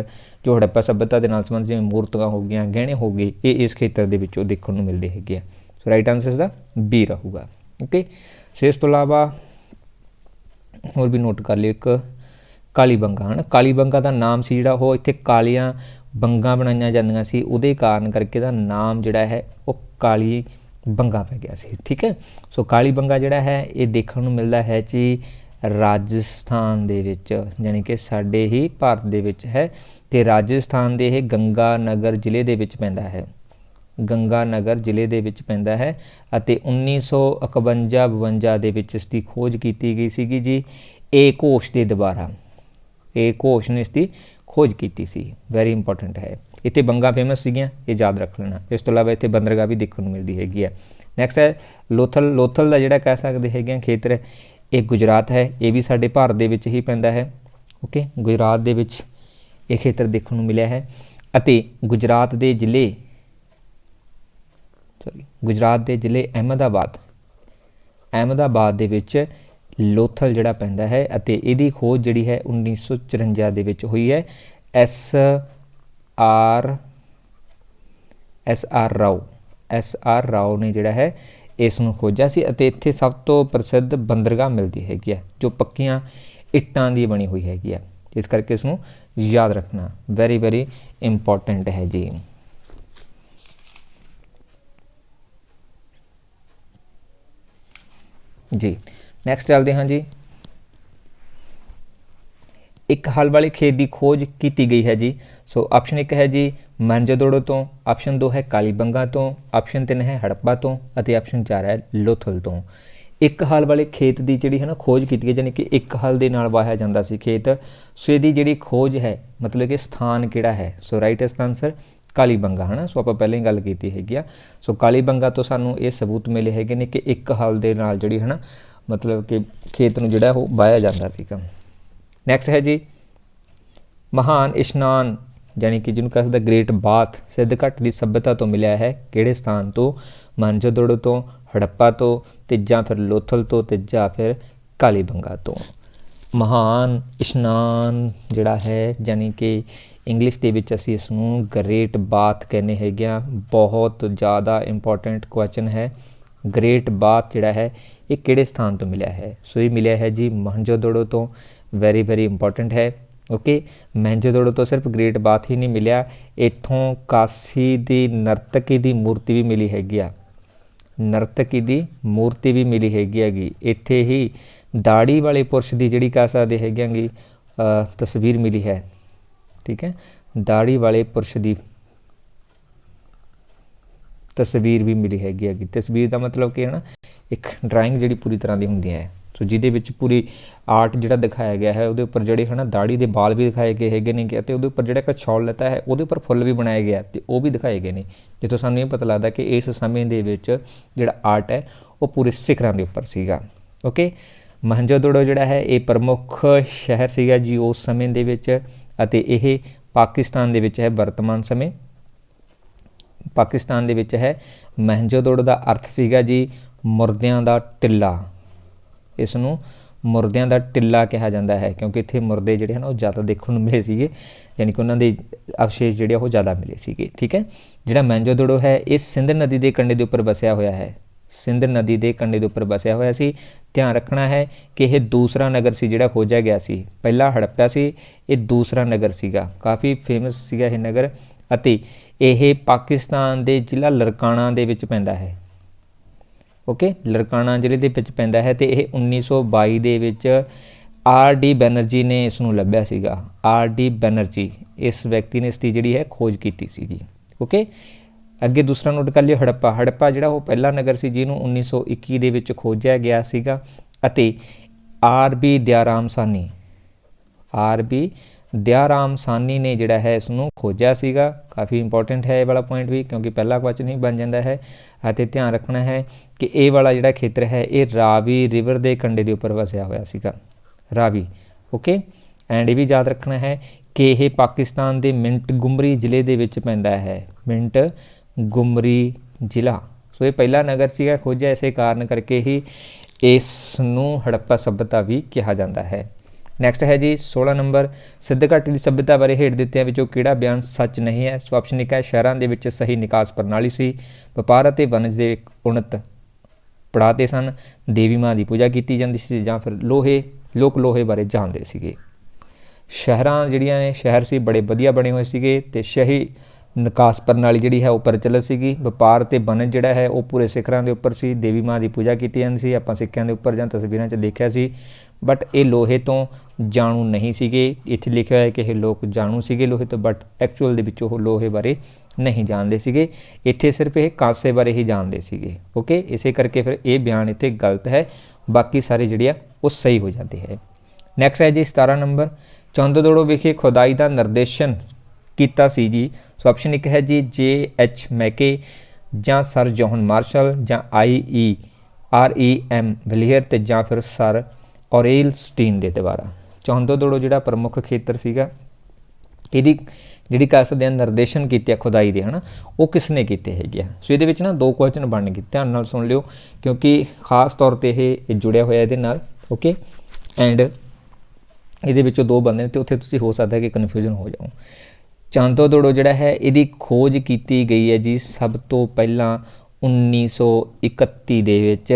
ਜੋ ਹੜੱਪਾ ਸੱਭਿਅਤਾ ਦੇ ਨਾਲ ਸੰਬੰਧਿਤ ਜਿਵੇਂ ਮੂਰਤੀਆਂ ਹੋ ਗਈਆਂ, ਗਹਿਣੇ ਹੋ ਗਏ, ਇਹ ਇਸ ਖੇਤਰ ਦੇ ਵਿੱਚੋਂ ਦੇਖਣ ਨੂੰ ਮਿਲਦੇ ਹੈਗੇ ਆ। ਸੋ ਰਾਈਟ ਆਨਸਰ ਇਸਦਾ ਬੀ ਰਹੂਗਾ। ਓਕੇ, ਸੋ ਇਸ ਤੋਂ ਇਲਾਵਾ ਹੋਰ ਵੀ ਨੋਟ ਕਰ ਲਿਓ ਇੱਕ ਕਾਲੀਬੰਗਾ, ਹੈ ਨਾ। ਕਾਲੀਬੰਗਾ ਦਾ ਨਾਮ ਸੀ ਜਿਹੜਾ ਉਹ ਇੱਥੇ ਕਾਲੀਆਂ ਬੰਗਾਂ ਬਣਾਈਆਂ ਜਾਂਦੀਆਂ ਸੀ, ਉਹਦੇ ਕਾਰਨ ਕਰਕੇ ਦਾ ਨਾਮ ਜਿਹੜਾ ਹੈ ਉਹ ਕਾਲੀ ਬੰਗਾ ਪੈ ਗਿਆ ਸੀ, ਠੀਕ ਹੈ। ਸੋ ਕਾਲੀਬੰਗਾ ਜਿਹੜਾ ਹੈ ਇਹ ਦੇਖਣ ਨੂੰ ਮਿਲਦਾ ਹੈ ਜੀ ਰਾਜਸਥਾਨ ਦੇ ਵਿੱਚ, ਯਾਨੀ ਕਿ ਸਾਡੇ ਹੀ ਭਾਰਤ ਦੇ ਵਿੱਚ ਹੈ ਅਤੇ ਰਾਜਸਥਾਨ ਦੇ ਇਹ ਗੰਗਾ ਨਗਰ ਜ਼ਿਲ੍ਹੇ ਦੇ ਵਿੱਚ ਪੈਂਦਾ ਹੈ, ਗੰਗਾ ਨਗਰ ਜ਼ਿਲ੍ਹੇ ਦੇ ਵਿੱਚ ਪੈਂਦਾ ਹੈ ਅਤੇ 1951-52 ਦੇ ਵਿੱਚ ਇਸ ਦੀ ਖੋਜ ਕੀਤੀ ਗਈ ਸੀਗੀ ਜੀ ਏ ਘੋਸ਼ ਦੇ ਦੁਆਰਾ। ਏ ਘੋਸ਼ ਨੇ ਇਸ ਦੀ ਖੋਜ ਕੀਤੀ ਸੀ, ਵੈਰੀ ਇੰਪੋਰਟੈਂਟ ਹੈ। ਇੱਥੇ ਬੰਗਾ ਫੇਮਸ ਸੀਗੀਆਂ, ਇਹ ਯਾਦ ਰੱਖ ਲੈਣਾ। ਇਸ ਤੋਂ ਇਲਾਵਾ ਇੱਥੇ ਬੰਦਰਗਾਹ ਵੀ ਦੇਖਣ ਨੂੰ ਮਿਲਦੀ ਹੈਗੀ ਹੈ। ਨੈਕਸਟ ਹੈ ਲੋਥਲ। ਲੋਥਲ ਦਾ ਜਿਹੜਾ ਕਹਿ ਸਕਦੇ ਹੈਗੇ ਆ ਖੇਤਰ, ਇਹ ਗੁਜਰਾਤ ਹੈ, ਇਹ ਵੀ ਸਾਡੇ ਭਾਰਤ ਦੇ ਵਿੱਚ ਹੀ ਪੈਂਦਾ ਹੈ। ਓਕੇ, ਗੁਜਰਾਤ ਦੇ ਵਿੱਚ ਇਹ ਖੇਤਰ ਦੇਖਣ ਨੂੰ ਮਿਲਿਆ ਹੈ ਅਤੇ ਗੁਜਰਾਤ ਦੇ ਜ਼ਿਲ੍ਹੇ ਅਹਿਮਦਾਬਾਦ ਦੇ ਵਿੱਚ ਲੋਥਲ ਜਿਹੜਾ ਪੈਂਦਾ ਹੈ ਅਤੇ ਇਹਦੀ ਖੋਜ ਜਿਹੜੀ ਹੈ 1954 ਦੇ ਵਿੱਚ ਹੋਈ ਹੈ। SR ਰਾਓ ਨੇ ਜਿਹੜਾ ਹੈ ਇਸ ਨੂੰ ਖੋਜਿਆ ਸੀ ਅਤੇ ਇੱਥੇ ਸਭ ਤੋਂ ਪ੍ਰਸਿੱਧ ਬੰਦਰਗਾਹ ਮਿਲਦੀ ਹੈਗੀ ਹੈ ਜੋ ਪੱਕੀਆਂ ਇੱਟਾਂ ਦੀ ਬਣੀ ਹੋਈ ਹੈਗੀ ਹੈ, ਇਸ ਕਰਕੇ ਇਸ ਨੂੰ ਯਾਦ ਰੱਖਣਾ ਵੈਰੀ ਵੈਰੀ ਇੰਪੋਰਟੈਂਟ ਹੈ ਜੀ। ਜੀ ਨੈਕਸਟ ਚੱਲਦੇ ਹਾਂ ਜੀ। ਇੱਕ ਹਲ ਵਾਲੇ ਖੇਤ ਦੀ ਖੋਜ ਕੀਤੀ ਗਈ ਹੈ ਜੀ। ਸੋ ਆਪਸ਼ਨ 1 ਹੈ ਜੀ ਮੋਹਨਜੋਦੜੋ ਤੋਂ, ਆਪਸ਼ਨ 2 ਹੈ ਕਾਲੀਬੰਗਾ ਤੋਂ, ਆਪਸ਼ਨ 3 ਹੈ ਹੜੱਪਾ ਤੋਂ ਅਤੇ ਆਪਸ਼ਨ 4 ਹੈ ਲੋਥਲ ਤੋਂ। ਇੱਕ ਹਲ ਵਾਲੇ ਖੇਤ ਦੀ ਜਿਹੜੀ ਹੈ ਨਾ ਖੋਜ ਕੀਤੀ ਗਈ, ਯਾਨੀ ਕਿ ਇੱਕ ਹਲ ਦੇ ਨਾਲ ਵਾਹਿਆ ਜਾਂਦਾ ਸੀ ਖੇਤ। ਸੋ ਇਹਦੀ ਜਿਹੜੀ ਖੋਜ ਹੈ ਮਤਲਬ ਕਿ ਸਥਾਨ ਕਿਹੜਾ ਹੈ? ਸੋ ਰਾਈਟ ਇਸ ਦਾ ਆਨਸਰ ਕਾਲੀਬੰਗਾ, ਹੈ ਨਾ। ਸੋ ਆਪਾਂ ਪਹਿਲਾਂ ਹੀ ਗੱਲ ਕੀਤੀ ਹੈਗੀ ਆ। ਸੋ ਕਾਲੀਬੰਗਾ ਤੋਂ ਸਾਨੂੰ ਇਹ ਸਬੂਤ ਮਿਲੇ ਹੈਗੇ ਨੇ ਕਿ ਇੱਕ ਹਲ ਦੇ ਨਾਲ ਜਿਹੜੀ ਹੈ ਨਾ ਮਤਲਬ ਕਿ ਖੇਤ ਨੂੰ ਜਿਹੜਾ ਉਹ ਵਾਹਿਆ ਜਾਂਦਾ ਸੀਗਾ। ਨੈਕਸਟ ਹੈ ਜੀ ਮਹਾਨ ਇਸ਼ਨਾਨ, ਯਾਨੀ ਕਿ ਜਿਹਨੂੰ ਕਹਿੰਦੇ ਗ੍ਰੇਟ ਬਾਥ, ਸਿੱਧ ਘਾਟ ਦੀ ਸੱਭਿਅਤਾ ਤੋਂ ਮਿਲਿਆ ਹੈ ਕਿਹੜੇ ਸਥਾਨ ਤੋਂ? ਮੋਹਨਜੋਦੜੋ ਤੋਂ, ਹੜੱਪਾ ਤੋਂ, ਤੇ ਜਾਂ ਫਿਰ ਲੋਥਲ ਤੋਂ, ਤੇ ਜਾਂ ਫਿਰ ਕਾਲੀਬੰਗਾ ਤੋਂ। ਮਹਾਨ ਇਸ਼ਨਾਨ ਜਿਹੜਾ ਹੈ ਯਾਨੀ ਕਿ ਇੰਗਲਿਸ਼ ਦੇ ਵਿੱਚ ਅਸੀਂ ਇਸ ਨੂੰ ਗ੍ਰੇਟ ਬਾਥ ਕਹਿੰਦੇ ਹੈਗੇ ਆ। ਬਹੁਤ ਜ਼ਿਆਦਾ ਇੰਪੋਰਟੈਂਟ ਕੁਐਸਚਨ ਹੈ। ਗ੍ਰੇਟ ਬਾਥ ਜਿਹੜਾ ਹੈ ਇਹ ਕਿਹੜੇ ਸਥਾਨ ਤੋਂ ਮਿਲਿਆ ਹੈ? ਸੋ ਇਹ ਮਿਲਿਆ ਹੈ ਜੀ ਮੋਹਨਜੋਦੜੋ ਤੋਂ, ਵੈਰੀ ਵੈਰੀ ਇੰਪੋਰਟੈਂਟ ਹੈ। ਓਕੇ, ਮੋਹਨਜੋਦੜੋ ਤੋਂ ਸਿਰਫ ਗ੍ਰੇਟ ਬਾਥ ਹੀ ਨਹੀਂ ਮਿਲਿਆ, ਇੱਥੋਂ ਕਾਸੀ ਦੀ ਨਰਤਕੀ ਦੀ ਮੂਰਤੀ ਵੀ ਮਿਲੀ ਹੈਗੀ ਆ, ਨਰਤਕੀ ਦੀ ਮੂਰਤੀ ਵੀ ਮਿਲੀ ਹੈਗੀ। ਇੱਥੇ ਹੀ ਦਾੜੀ ਵਾਲੇ ਪੁਰਸ਼ ਦੀ ਜਿਹੜੀ ਕਹਿ ਸਕਦੇ ਹੈਗੇ ਤਸਵੀਰ ਮਿਲੀ ਹੈ, ਠੀਕ ਹੈ, ਦਾੜੀ ਵਾਲੇ ਪੁਰਸ਼ ਦੀ ਤਸਵੀਰ ਵੀ ਮਿਲੀ ਹੈਗੀ। ਤਸਵੀਰ ਦਾ ਮਤਲਬ ਕਿ ਹੈ ਨਾ ਇੱਕ ਡਰਾਇੰਗ ਜਿਹੜੀ ਪੂਰੀ ਤਰ੍ਹਾਂ ਦੀ ਹੁੰਦੀ ਹੈ। ਸੋ ਜਿਹਦੇ ਵਿੱਚ ਪੂਰੀ ਆਰਟ ਜਿਹੜਾ ਦਿਖਾਇਆ ਗਿਆ ਹੈ, ਉਹਦੇ ਉੱਪਰ ਜਿਹੜੇ ਹੈ ਨਾ ਦਾੜੀ ਦੇ ਬਾਲ ਵੀ ਦਿਖਾਏ ਗਏ ਹੈਗੇ ਨੇ ਅਤੇ ਉਹਦੇ ਉੱਪਰ ਜਿਹੜਾ ਇੱਕ ਛੋਲ ਲੱਤਾ ਹੈ ਉਹਦੇ ਉੱਪਰ ਫੁੱਲ ਵੀ ਬਣਾਏ ਗਏ ਅਤੇ ਉਹ ਵੀ ਦਿਖਾਏ ਗਏ ਨੇ, ਜਿੱਥੋਂ ਸਾਨੂੰ ਇਹ ਪਤਾ ਲੱਗਦਾ ਕਿ ਇਸ ਸਮੇਂ ਦੇ ਵਿੱਚ ਜਿਹੜਾ ਆਰਟ ਹੈ ਉਹ ਪੂਰੇ ਸਿਖਰਾਂ ਦੇ ਉੱਪਰ ਸੀਗਾ। ਓਕੇ, ਮੋਹਨਜੋਦੜੋ ਜਿਹੜਾ ਹੈ ਇਹ ਪ੍ਰਮੁੱਖ ਸ਼ਹਿਰ ਸੀਗਾ ਜੀ ਉਸ ਸਮੇਂ ਦੇ ਵਿੱਚ ਅਤੇ ਇਹ ਪਾਕਿਸਤਾਨ ਦੇ ਵਿੱਚ ਹੈ ਵਰਤਮਾਨ ਸਮੇਂ, ਪਾਕਿਸਤਾਨ ਦੇ ਵਿੱਚ ਹੈ। ਮੋਹਨਜੋਦੜੋ ਦਾ ਅਰਥ ਸੀਗਾ ਜੀ ਮੁਰਦਿਆਂ ਦਾ ਟਿੱਲਾ, ਇਸ ਨੂੰ ਮੁਰਦਿਆਂ ਦਾ ਟਿੱਲਾ ਕਿਹਾ ਜਾਂਦਾ ਹੈ, ਕਿਉਂਕਿ ਇੱਥੇ ਮੁਰਦੇ ਜਿਹੜੇ ਹਨ ਉਹ ਜ਼ਿਆਦਾ ਦੇਖਣ ਨੂੰ ਮਿਲੇ ਸੀਗੇ, ਯਾਨੀ ਕਿ ਉਹਨਾਂ ਦੇ ਅਵਸ਼ੇਸ਼ ਜਿਹੜੇ ਉਹ ਜ਼ਿਆਦਾ ਮਿਲੇ ਸੀਗੇ। ਠੀਕ ਹੈ, ਜਿਹੜਾ ਮੋਹਨਜੋਦੜੋ ਹੈ ਇਹ ਸਿੰਧ ਨਦੀ ਦੇ ਕੰਢੇ ਦੇ ਉੱਪਰ ਵਸਿਆ ਹੋਇਆ ਹੈ, ਸਿੰਧ ਨਦੀ ਦੇ ਕੰਢੇ ਦੇ ਉੱਪਰ ਵਸਿਆ ਹੋਇਆ ਸੀ। ਧਿਆਨ ਰੱਖਣਾ ਹੈ ਕਿ ਇਹ ਦੂਸਰਾ ਨਗਰ ਸੀ ਜਿਹੜਾ ਖੋਜਿਆ ਗਿਆ ਸੀ, ਪਹਿਲਾ ਹੜੱਪਾ ਸੀ, ਇਹ ਦੂਸਰਾ ਨਗਰ ਸੀਗਾ, ਕਾਫੀ ਫੇਮਸ ਸੀਗਾ ਇਹ ਨਗਰ, ਅਤੇ ਇਹ ਪਾਕਿਸਤਾਨ ਦੇ ਜ਼ਿਲ੍ਹਾ ਲਰਕਾਣਾ ਦੇ ਵਿੱਚ ਪੈਂਦਾ ਹੈ। ਓਕੇ, ਲਰਕਾਣਾ ਜ਼ਿਲ੍ਹੇ ਦੇ ਵਿੱਚ ਪੈਂਦਾ ਹੈ, ਅਤੇ ਇਹ 1922 ਦੇ ਵਿੱਚ R.D. ਬੈਨਰਜੀ ਨੇ ਇਸ ਨੂੰ ਲੱਭਿਆ ਸੀਗਾ। R.D. ਬੈਨਰਜੀ, ਇਸ ਵਿਅਕਤੀ ਨੇ ਇਸ ਦੀ ਜਿਹੜੀ ਹੈ ਖੋਜ ਕੀਤੀ ਸੀਗੀ। ਓਕੇ, ਅੱਗੇ ਦੂਸਰਾ ਨੋਟ ਕਰ ਲਿਓ, ਹੜੱਪਾ। ਹੜੱਪਾ ਜਿਹੜਾ ਉਹ ਪਹਿਲਾ ਨਗਰ ਸੀ ਜਿਹਨੂੰ 1921 ਦੇ ਵਿੱਚ ਖੋਜਿਆ ਗਿਆ ਸੀਗਾ, ਅਤੇ R.B. ਦਿਆਰਾਮ ਸਾਨੀ, R.B. ਦਿਆਰਾਮ ਸਾਨੀ ਨੇ ਜਿਹੜਾ ਹੈ ਇਸ ਨੂੰ ਖੋਜਿਆ ਸੀਗਾ। ਕਾਫੀ ਇੰਪੋਰਟੈਂਟ ਹੈ ਇਹ ਵਾਲਾ ਪੁਆਇੰਟ ਵੀ, ਕਿਉਂਕਿ ਪਹਿਲਾ ਕੁਐਸਚਨ ਹੀ ਬਣ ਜਾਂਦਾ ਹੈ। ਅਤੇ ਧਿਆਨ ਰੱਖਣਾ ਹੈ ਕਿ ਇਹ ਵਾਲਾ ਜਿਹੜਾ ਖੇਤਰ ਹੈ ਇਹ ਰਾਵੀ ਰਿਵਰ ਦੇ ਕੰਢੇ ਦੇ ਉੱਪਰ ਵਸਿਆ ਹੋਇਆ ਸੀਗਾ, ਰਾਵੀ। ਓਕੇ, ਐਂਡ ਇਹ ਵੀ ਯਾਦ ਰੱਖਣਾ ਹੈ ਕਿ ਇਹ ਪਾਕਿਸਤਾਨ ਦੇ ਮਿੰਟ ਗੁਮਰੀ ਜ਼ਿਲ੍ਹੇ ਦੇ ਵਿੱਚ ਪੈਂਦਾ ਹੈ, ਮਿੰਟ ਗੁਮਰੀ ਜ਼ਿਲ੍ਹਾ। ਸੋ ਇਹ ਪਹਿਲਾ ਨਗਰ ਸੀਗਾ ਖੋਜਿਆ, ਇਸੇ ਕਾਰਨ ਕਰਕੇ ਹੀ ਇਸ ਨੂੰ ਹੜੱਪਾ ਸੱਭਿਅਤਾ ਵੀ ਕਿਹਾ ਜਾਂਦਾ ਹੈ। ਨੈਕਸਟ ਹੈ ਜੀ 16 ਨੰਬਰ, ਸਿੰਧ ਘਾਟੀ ਦੀ ਸੱਭਿਅਤਾ ਬਾਰੇ ਹੇਠ ਦਿੱਤਿਆਂ ਵਿੱਚੋਂ ਕਿਹੜਾ ਬਿਆਨ ਸੱਚ ਨਹੀਂ ਹੈ? ਸੋ ਆਪਸ਼ਨ ਇੱਕ ਹੈ ਸ਼ਹਿਰਾਂ ਦੇ ਵਿੱਚ ਸਹੀ ਨਿਕਾਸ ਪ੍ਰਣਾਲੀ ਸੀ, ਵਪਾਰ ਅਤੇ ਵਣਜ ਦੇ ਉਨਤ ਪੜਾਅ 'ਤੇ ਸਨ, ਦੇਵੀ ਮਾਂ ਦੀ ਪੂਜਾ ਕੀਤੀ ਜਾਂਦੀ ਸੀ, ਜਾਂ ਫਿਰ ਲੋਕ ਲੋਹੇ ਬਾਰੇ ਜਾਣਦੇ ਸੀਗੇ। ਸ਼ਹਿਰਾਂ ਜਿਹੜੀਆਂ ਨੇ ਸ਼ਹਿਰ ਸੀ ਬੜੇ ਵਧੀਆ ਬਣੇ ਹੋਏ ਸੀਗੇ, ਅਤੇ ਸਹੀ ਨਿਕਾਸ ਪ੍ਰਣਾਲੀ ਜਿਹੜੀ ਹੈ ਉਹ ਪ੍ਰਚਲਿਤ ਸੀਗੀ। ਵਪਾਰ ਅਤੇ ਵਣਜ ਜਿਹੜਾ ਹੈ ਉਹ ਪੂਰੇ ਸਿਖਰਾਂ ਦੇ ਉੱਪਰ ਸੀ, ਦੇਵੀ ਮਾਂ ਦੀ ਪੂਜਾ ਕੀਤੀ ਜਾਂਦੀ ਸੀ, ਆਪਾਂ ਸਿੱਕਿਆਂ ਦੇ ਉੱਪਰ ਜਾਂ ਤਸਵੀਰਾਂ 'ਚ ਦੇਖਿਆ ਸੀ। ਬਟ ਇਹ ਲੋਹੇ ਤੋਂ ਜਾਣੂ ਨਹੀਂ ਸੀਗੇ। ਇੱਥੇ ਲਿਖਿਆ ਹੋਇਆ ਕਿ ਇਹ ਲੋਕ ਜਾਣੂ ਸੀਗੇ ਲੋਹੇ ਤੋਂ, ਬਟ ਐਕਚੁਅਲ ਦੇ ਵਿੱਚ ਉਹ ਲੋਹੇ ਬਾਰੇ ਨਹੀਂ ਜਾਣਦੇ ਸੀਗੇ। ਇੱਥੇ ਸਿਰਫ ਇਹ ਕਾਂਸੇ ਬਾਰੇ ਹੀ ਜਾਣਦੇ ਸੀਗੇ। ਓਕੇ, ਇਸੇ ਕਰਕੇ ਫਿਰ ਇਹ ਬਿਆਨ ਇੱਥੇ ਗਲਤ ਹੈ, ਬਾਕੀ ਸਾਰੇ ਜਿਹੜੇ ਆ ਉਹ ਸਹੀ ਹੋ ਜਾਂਦੇ ਹੈ। ਨੈਕਸਟ ਹੈ ਜੀ 17 ਨੰਬਰ, ਚੰਦਦੋੜੋ ਵਿਖੇ ਖੁਦਾਈ ਦਾ ਨਿਰਦੇਸ਼ਨ ਕੀਤਾ ਸੀ ਜੀ। ਸੋ ਆਪਸ਼ਨ ਇੱਕ ਹੈ ਜੀ J.H. ਮੈਕੇ, ਜਾਂ ਸਰ ਜੌਹਨ ਮਾਰਸ਼ਲ, ਜਾਂ R.E.M. ਵਿਲੀਅਰ, ਅਤੇ ਜਾਂ ਫਿਰ ਸਰ ਔਰੇਲ ਸਟੀਨ ਦੇ ਦੁਆਰਾ। ਚੰਦਦੋੜੋ ਜਿਹੜਾ ਪ੍ਰਮੁੱਖ ਖੇਤਰ ਸੀਗਾ, ਇਹਦੀ ਜਿਹੜੀ ਕਹਿ ਸਕਦੇ ਹਾਂ ਨਿਰਦੇਸ਼ਨ ਕੀਤੇ ਆ ਖੁਦਾਈ ਦੇ, ਹੈ ਨਾ, ਉਹ ਕਿਸ ਨੇ ਕੀਤੇ ਹੈਗੇ ਆ। ਸੋ ਇਹਦੇ ਵਿੱਚ ਨਾ 2 ਕੁਐਸਚਨ ਬਣ ਗਏ, ਧਿਆਨ ਨਾਲ ਸੁਣ ਲਿਓ, ਕਿਉਂਕਿ ਖਾਸ ਤੌਰ 'ਤੇ ਇਹ ਜੁੜਿਆ ਹੋਇਆ ਇਹਦੇ ਨਾਲ। ਓਕੇ, ਐਂਡ ਇਹਦੇ ਵਿੱਚੋਂ 2 ਬਣਦੇ ਨੇ, ਅਤੇ ਉੱਥੇ ਤੁਸੀਂ ਹੋ ਸਕਦਾ ਕਿ ਕਨਫਿਊਜ਼ਨ ਹੋ ਜਾਓ। ਚੰਦਦੋੜੋ ਜਿਹੜਾ ਹੈ ਇਹਦੀ ਖੋਜ ਕੀਤੀ ਗਈ ਹੈ ਜੀ ਸਭ ਤੋਂ ਪਹਿਲਾਂ 1931 ਦੇ ਵਿੱਚ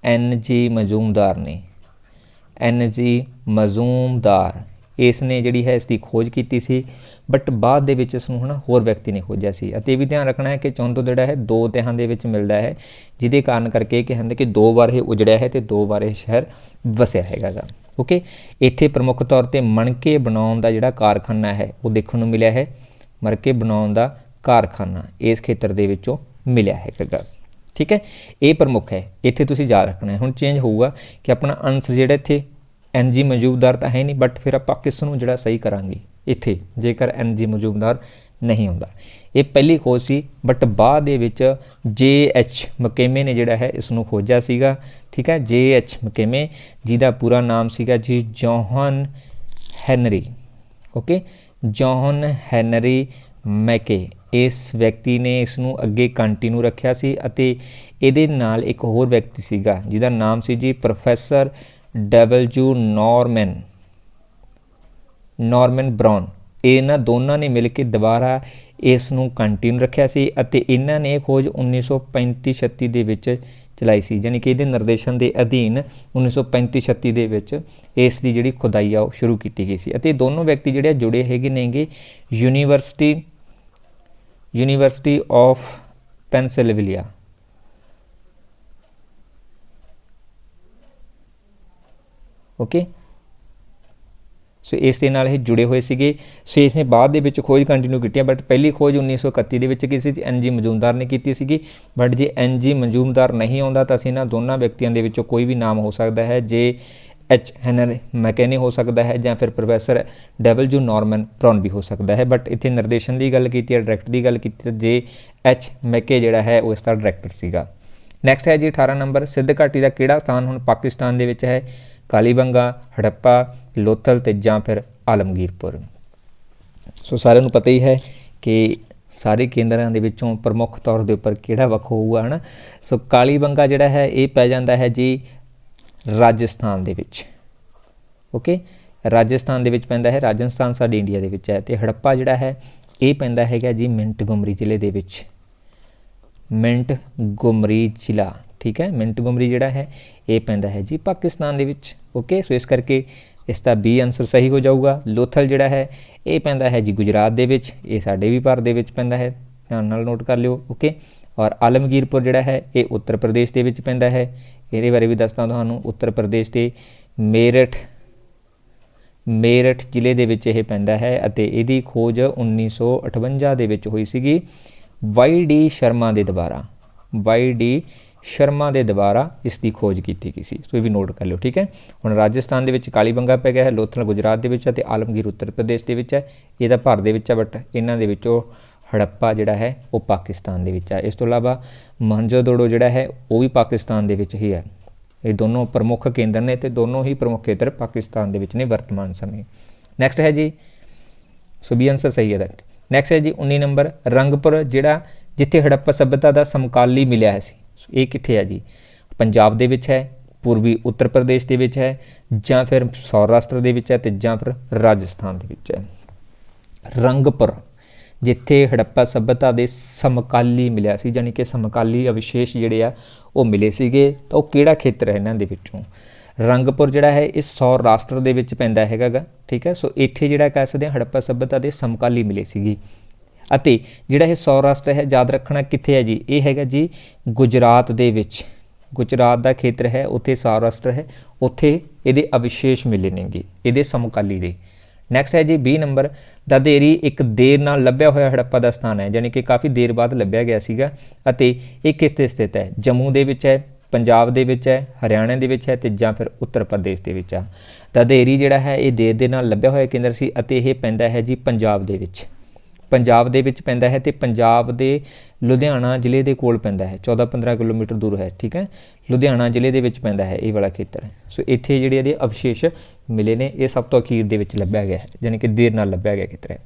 N.G. ਮਜ਼ੂਮਦਾਰ ਨੇ, N.G. ਮਜ਼ੂਮਦਾਰ ਇਸ ਨੇ ਜਿਹੜੀ ਹੈ ਇਸ ਦੀ ਖੋਜ ਕੀਤੀ ਸੀ, ਬਟ ਬਾਅਦ ਦੇ ਵਿੱਚ ਇਸ ਨੂੰ ਹੈ ਨਾ ਹੋਰ ਵਿਅਕਤੀ ਨੇ ਖੋਜਿਆ ਸੀ। ਅਤੇ ਇਹ ਵੀ ਧਿਆਨ ਰੱਖਣਾ ਹੈ ਕਿ ਚੰਦੋ ਜਿਹੜਾ ਹੈ 2 ਤਿਹਾਂ ਦੇ ਵਿੱਚ ਮਿਲਦਾ ਹੈ, ਜਿਹਦੇ ਕਾਰਨ ਕਰਕੇ ਕਹਿੰਦੇ ਕਿ 2 ਵਾਰ ਇਹ ਉਜੜਿਆ ਹੈ ਅਤੇ 2 ਵਾਰ ਇਹ ਸ਼ਹਿਰ ਵਸਿਆ ਹੈਗਾ ਗਾ। ਓਕੇ, ਇੱਥੇ ਪ੍ਰਮੁੱਖ ਤੌਰ 'ਤੇ ਮਣਕੇ ਬਣਾਉਣ ਦਾ ਜਿਹੜਾ ਕਾਰਖਾਨਾ ਹੈ ਉਹ ਦੇਖਣ ਨੂੰ ਮਿਲਿਆ ਹੈ, ਮਣਕੇ ਬਣਾਉਣ ਦਾ ਕਾਰਖਾਨਾ ਇਸ ਖੇਤਰ ਦੇ ਵਿੱਚੋਂ ਮਿਲਿਆ ਹੈਗਾ। ਠੀਕ ਹੈ, ਇਹ ਪ੍ਰਮੁੱਖ ਹੈ, ਇੱਥੇ ਤੁਸੀਂ ਯਾਦ ਰੱਖਣਾ ਹੈ। ਹੁਣ ਚੇਂਜ ਹੋਊਗਾ ਕਿ ਆਪਣਾ ਆਨਸਰ ਜਿਹੜਾ ਇੱਥੇ N.G. ਮਜ਼ੂਮਦਾਰ ਤਾਂ ਹੈ ਨਹੀਂ, ਬਟ ਫਿਰ ਆਪਾਂ ਕਿਸ ਨੂੰ ਜਿਹੜਾ ਸਹੀ ਕਰਾਂਗੇ ਇੱਥੇ, ਜੇਕਰ N.G. ਮਜ਼ੂਮਦਾਰ ਨਹੀਂ ਹੁੰਦਾ। ਇਹ ਪਹਿਲੀ ਖੋਜ ਸੀ, ਬਟ ਬਾਅਦ ਦੇ ਵਿੱਚ J.H. ਮਕੇਮੇ ਨੇ ਜਿਹੜਾ ਹੈ ਇਸ ਨੂੰ ਖੋਜਿਆ ਸੀਗਾ। ਠੀਕ ਹੈ, J.H. ਮਕੇਮੇ, ਜਿਹਦਾ ਪੂਰਾ ਨਾਮ ਸੀਗਾ ਜੀ John Henry. Okay, John Henry McKay, ਇਸ ਵਿਅਕਤੀ ਨੇ ਇਸ ਨੂੰ ਅੱਗੇ ਕੰਟੀਨਿਊ ਰੱਖਿਆ ਸੀ, ਅਤੇ ਇਹਦੇ ਨਾਲ ਇੱਕ ਹੋਰ ਵਿਅਕਤੀ ਸੀਗਾ ਜਿਹਦਾ ਨਾਮ ਸੀ ਜੀ ਪ੍ਰੋਫੈਸਰ W. Norman brown. ਇਹਨਾਂ ਦੋਨਾਂ ਨੇ ਮਿਲ ਕੇ ਦੁਬਾਰਾ ਇਸ ਨੂੰ ਕੰਟੀਨਿਊ ਰੱਖਿਆ ਸੀ, ਅਤੇ ਇਹਨਾਂ ਨੇ ਇਹ ਖੋਜ 1935-36 ਦੇ ਵਿੱਚ ਚਲਾਈ ਸੀ, ਯਾਨੀ ਕਿ ਇਹਦੇ ਨਿਰਦੇਸ਼ਨ ਦੇ ਅਧੀਨ 1935-36 ਦੇ ਵਿੱਚ ਇਸ ਦੀ ਜਿਹੜੀ ਖੁਦਾਈ ਆ ਉਹ ਸ਼ੁਰੂ ਕੀਤੀ ਗਈ ਸੀ। ਅਤੇ ਦੋਨੋਂ ਵਿਅਕਤੀ ਜਿਹੜੇ ਜੁੜੇ ਹੈਗੇ ਨੇਗੇ ਯੂਨੀਵਰਸਿਟੀ ਆਫ ਪੈਨਸਿਲਵੇਨੀਆ। ਓਕੇ, ਸੋ ਇਸ ਦੇ ਨਾਲ ਇਹ ਜੁੜੇ ਹੋਏ ਸੀਗੇ। ਸੋ ਇਸ ਨੇ ਬਾਅਦ ਦੇ ਵਿੱਚ ਖੋਜ ਕੰਟੀਨਿਊ ਕੀਤੀ, ਬਟ ਪਹਿਲੀ ਖੋਜ 1931 ਦੇ ਵਿੱਚ ਕੀਤੀ ਸੀ, N.G. ਮਜ਼ੂਮਦਾਰ ਨੇ ਕੀਤੀ ਸੀਗੀ। ਬਟ ਜੇ N.G. ਮਜ਼ੂਮਦਾਰ ਨਹੀਂ ਆਉਂਦਾ ਤਾਂ ਅਸੀਂ ਇਹਨਾਂ ਦੋਨਾਂ ਵਿਅਕਤੀਆਂ ਦੇ ਵਿੱਚੋਂ ਕੋਈ ਵੀ ਨਾਮ ਹੋ ਸਕਦਾ ਹੈ, J.H. ਹੈਨਰੀ ਮੈਕੇਨੇ ਹੋ ਸਕਦਾ ਹੈ, ਜਾਂ ਫਿਰ ਪ੍ਰੋਫੈਸਰ W. ਨੋਰਮਨ ਬਰਾਉਨ ਵੀ ਹੋ ਸਕਦਾ ਹੈ। ਬਟ ਇੱਥੇ ਨਿਰਦੇਸ਼ਨ ਦੀ ਗੱਲ ਕੀਤੀ ਹੈ, ਡਾਇਰੈਕਟਰ ਦੀ ਗੱਲ ਕੀਤੀ, J.H. ਮੈਕੇ ਜਿਹੜਾ ਹੈ ਉਹ ਇਸ ਦਾ ਡਾਇਰੈਕਟਰ ਸੀਗਾ। ਨੈਕਸਟ ਹੈ ਜੀ 18 ਨੰਬਰ, ਸਿੰਧ ਘਾਟੀ ਦਾ ਕਿਹੜਾ ਸਥਾਨ ਹੁਣ ਪਾਕਿਸਤਾਨ ਦੇ ਵਿੱਚ ਹੈ? ਕਾਲੀਬੰਗਾ, ਹੜੱਪਾ, ਲੋਥਲ, ਅਤੇ ਜਾਂ ਫਿਰ ਆਲਮਗੀਰਪੁਰ। ਸੋ ਸਾਰਿਆਂ ਨੂੰ ਪਤਾ ਹੀ ਹੈ ਕਿ ਸਾਰੇ ਕੇਂਦਰਾਂ ਦੇ ਵਿੱਚੋਂ ਪ੍ਰਮੁੱਖ ਤੌਰ ਦੇ ਉੱਪਰ ਕਿਹੜਾ ਵੱਖ ਹੋਊਗਾ, ਹੈ ਨਾ। ਸੋ ਕਾਲੀਬੰਗਾ ਜਿਹੜਾ ਹੈ ਇਹ ਪੈ ਜਾਂਦਾ ਹੈ ਜੀ ਰਾਜਸਥਾਨ ਦੇ ਵਿੱਚ। ਓਕੇ, ਰਾਜਸਥਾਨ ਦੇ ਵਿੱਚ ਪੈਂਦਾ ਹੈ। ਰਾਜਸਥਾਨ ਸਾਡੇ ਇੰਡੀਆ ਦੇ ਵਿੱਚ ਹੈ। ਤੇ ਹੜੱਪਾ ਜਿਹੜਾ ਹੈ ਇਹ ਪੈਂਦਾ ਹੈਗਾ ਜੀ ਮਿੰਟਗੁਮਰੀ ਜ਼ਿਲ੍ਹੇ ਦੇ ਵਿੱਚ। ਮਿੰਟਗੁਮਰੀ ਜ਼ਿਲ੍ਹਾ, ਠੀਕ ਹੈ। ਮਿੰਟਗੁਮਰੀ ਜਿਹੜਾ ਹੈ ਇਹ ਪੈਂਦਾ ਹੈ ਜੀ ਪਾਕਿਸਤਾਨ ਦੇ ਵਿੱਚ। ਓਕੇ, ਸੋ ਇਸ ਕਰਕੇ ਇਸ ਦਾ ਬੀ ਆਨਸਰ ਸਹੀ ਹੋ ਜਾਊਗਾ। ਲੋਥਲ ਜਿਹੜਾ ਹੈ ਇਹ ਪੈਂਦਾ ਹੈ ਜੀ ਗੁਜਰਾਤ ਦੇ ਵਿੱਚ। ਇਹ ਸਾਡੇ ਵੀ ਭਾਰਤ ਦੇ ਵਿੱਚ ਪੈਂਦਾ ਹੈ, ਧਿਆਨ ਨਾਲ ਨੋਟ ਕਰ ਲਿਓ। ਓਕੇ, ਔਰ ਆਲਮਗੀਰਪੁਰ ਜਿਹੜਾ ਹੈ ਇਹ ਉੱਤਰ ਪ੍ਰਦੇਸ਼ ਦੇ ਵਿੱਚ ਪੈਂਦਾ ਹੈ। ਇਹਦੇ ਬਾਰੇ ਵੀ ਦੱਸਦਾ ਤੁਹਾਨੂੰ, ਉੱਤਰ ਪ੍ਰਦੇਸ਼ ਦੇ ਮੇਰਠ ਜ਼ਿਲ੍ਹੇ ਦੇ ਵਿੱਚ ਇਹ ਪੈਂਦਾ ਹੈ ਅਤੇ ਇਹਦੀ ਖੋਜ 1958 ਦੇ ਵਿੱਚ ਹੋਈ ਸੀਗੀ ਵਾਈ.ਡੀ. ਸ਼ਰਮਾ ਦੇ ਦੁਆਰਾ ਇਸ ਦੀ ਖੋਜ ਕੀਤੀ ਗਈ ਸੀ। ਸੋ ਇਹ ਵੀ ਨੋਟ ਕਰ ਲਿਓ, ਠੀਕ ਹੈ। ਹੁਣ ਰਾਜਸਥਾਨ ਦੇ ਵਿੱਚ ਕਾਲੀਬੰਗਾ ਪੈ ਗਿਆ ਹੈ, ਲੋਥਲ ਗੁਜਰਾਤ ਦੇ ਵਿੱਚ ਹੈ ਅਤੇ ਆਲਮਗੀਰ ਉੱਤਰ ਪ੍ਰਦੇਸ਼ ਦੇ ਵਿੱਚ ਹੈ। ਇਹਦਾ ਭਾਰਤ ਦੇ ਵਿੱਚ ਹੈ, ਬਟ ਇਹਨਾਂ ਦੇ ਵਿੱਚੋਂ ਹੜੱਪਾ ਜਿਹੜਾ ਹੈ ਉਹ ਪਾਕਿਸਤਾਨ ਦੇ ਵਿੱਚ ਹੈ। ਇਸ ਤੋਂ ਇਲਾਵਾ ਮੋਹਨਜੋਦੜੋ ਜਿਹੜਾ ਹੈ ਉਹ ਵੀ ਪਾਕਿਸਤਾਨ ਦੇ ਵਿੱਚ ਹੀ ਹੈ। ਇਹ ਦੋਨੋਂ ਪ੍ਰਮੁੱਖ ਕੇਂਦਰ ਨੇ ਅਤੇ ਦੋਨੋਂ ਹੀ ਪ੍ਰਮੁੱਖ ਖੇਤਰ ਪਾਕਿਸਤਾਨ ਦੇ ਵਿੱਚ ਨੇ ਵਰਤਮਾਨ ਸਮੇਂ। ਨੈਕਸਟ ਹੈ ਜੀ, ਸੋ ਬੀ ਆਨਸਰ ਸਹੀ ਹੈ। ਨੈਕਸਟ ਹੈ ਜੀ 19 ਨੰਬਰ, ਰੰਗਪੁਰ ਜਿਹੜਾ ਜਿੱਥੇ ਹੜੱਪਾ ਸੱਭਿਅਤਾ ਦਾ ਸਮਕਾਲੀ ਮਿਲਿਆ ਹੈ ਸੀ। ਇਹ ਕਿੱਥੇ ਹੈ ਜੀ? ਪੰਜਾਬ ਦੇ ਵਿੱਚ ਹੈ, ਪੂਰਬੀ ਉੱਤਰ ਪ੍ਰਦੇਸ਼ ਦੇ ਵਿੱਚ ਹੈ, ਜਾਂ ਫਿਰ ਸੌਰਾਸ਼ਟਰ ਦੇ ਵਿੱਚ ਹੈ ਅਤੇ ਜਾਂ ਫਿਰ ਰਾਜਸਥਾਨ ਦੇ ਵਿੱਚ ਹੈ। ਰੰਗਪੁਰ ਜਿੱਥੇ ਹੜੱਪਾ ਸੱਭਿਅਤਾ ਦੇ ਸਮਕਾਲੀ ਮਿਲਿਆ ਸੀ, ਯਾਨੀ ਕਿ ਸਮਕਾਲੀ ਅਵਿਸ਼ੇਸ਼ ਜਿਹੜੇ ਆ ਉਹ ਮਿਲੇ ਸੀਗੇ, ਤਾਂ ਉਹ ਕਿਹੜਾ ਖੇਤਰ ਹੈ ਇਹਨਾਂ ਦੇ ਵਿੱਚੋਂ? ਰੰਗਪੁਰ ਜਿਹੜਾ ਹੈ ਇਹ ਸੌਰਾਸ਼ਟਰ ਦੇ ਵਿੱਚ ਪੈਂਦਾ ਹੈਗਾ ਗਾ, ਠੀਕ ਹੈ। ਸੋ ਇੱਥੇ ਜਿਹੜਾ ਕਹਿ ਸਕਦੇ ਹਾਂ ਹੜੱਪਾ ਸੱਭਿਅਤਾ ਦੇ ਸਮਕਾਲੀ ਮਿਲੇ ਸੀਗੀ। ਅਤੇ ਜਿਹੜਾ ਇਹ ਸੌਰਾਸ਼ਟਰ ਹੈ, ਯਾਦ ਰੱਖਣਾ ਕਿੱਥੇ ਹੈ ਜੀ? ਇਹ ਹੈਗਾ ਜੀ ਗੁਜਰਾਤ ਦੇ ਵਿੱਚ। ਗੁਜਰਾਤ ਦਾ ਖੇਤਰ ਹੈ, ਉੱਥੇ ਸੌਰਾਸ਼ਟਰ ਹੈ, ਉੱਥੇ ਇਹਦੇ ਅਵਿਸ਼ੇਸ਼ ਮਿਲੇ ਨੇਗੇ, ਇਹਦੇ ਸਮਕਾਲੀ ਦੇ। ਨੈਕਸਟ ਹੈ ਜੀ 20 ਨੰਬਰ, ਦਦੇਰੀ ਇੱਕ ਦੇਰ ਨਾਲ ਲੱਭਿਆ ਹੋਇਆ ਹੜੱਪਾ ਦਾ ਸਥਾਨ ਹੈ, ਯਾਨੀ ਕਿ ਕਾਫੀ ਦੇਰ ਬਾਅਦ ਲੱਭਿਆ ਗਿਆ ਸੀਗਾ ਅਤੇ ਇਹ ਕਿੱਥੇ ਸਥਿਤ ਹੈ? ਜੰਮੂ ਦੇ ਵਿੱਚ ਹੈ, ਪੰਜਾਬ ਦੇ ਵਿੱਚ ਹੈ, ਹਰਿਆਣਾ ਦੇ ਵਿੱਚ ਹੈ ਅਤੇ ਜਾਂ ਫਿਰ ਉੱਤਰ ਪ੍ਰਦੇਸ਼ ਦੇ ਵਿੱਚ ਆ। ਦਦੇਰੀ ਜਿਹੜਾ ਹੈ ਇਹ ਦੇਰ ਦੇ ਨਾਲ ਲੱਭਿਆ ਹੋਇਆ ਕੇਂਦਰ ਸੀ ਅਤੇ ਇਹ ਪੈਂਦਾ ਹੈ ਜੀ ਪੰਜਾਬ ਦੇ ਵਿੱਚ। ਪੰਜਾਬ ਦੇ ਵਿੱਚ ਪੈਂਦਾ ਹੈ ਅਤੇ ਪੰਜਾਬ ਦੇ ਲੁਧਿਆਣਾ ਜ਼ਿਲ੍ਹੇ ਦੇ ਕੋਲ ਪੈਂਦਾ ਹੈ, 14-15 ਕਿਲੋਮੀਟਰ ਦੂਰ ਹੈ, ਠੀਕ ਹੈ। ਲੁਧਿਆਣਾ ਜ਼ਿਲ੍ਹੇ ਦੇ ਵਿੱਚ ਪੈਂਦਾ ਹੈ ਇਹ ਵਾਲਾ ਖੇਤਰ। ਸੋ ਇੱਥੇ ਜਿਹੜੇ ਇਹਦੇ ਅਵਸ਼ੇਸ਼ ਮਿਲੇ ਨੇ, ਇਹ ਸਭ ਤੋਂ ਅਖੀਰ ਦੇ ਵਿੱਚ ਲੱਭਿਆ ਗਿਆ ਹੈ, ਯਾਨੀ ਕਿ ਦੇਰ ਨਾਲ ਲੱਭਿਆ ਗਿਆ ਖੇਤਰ ਹੈ।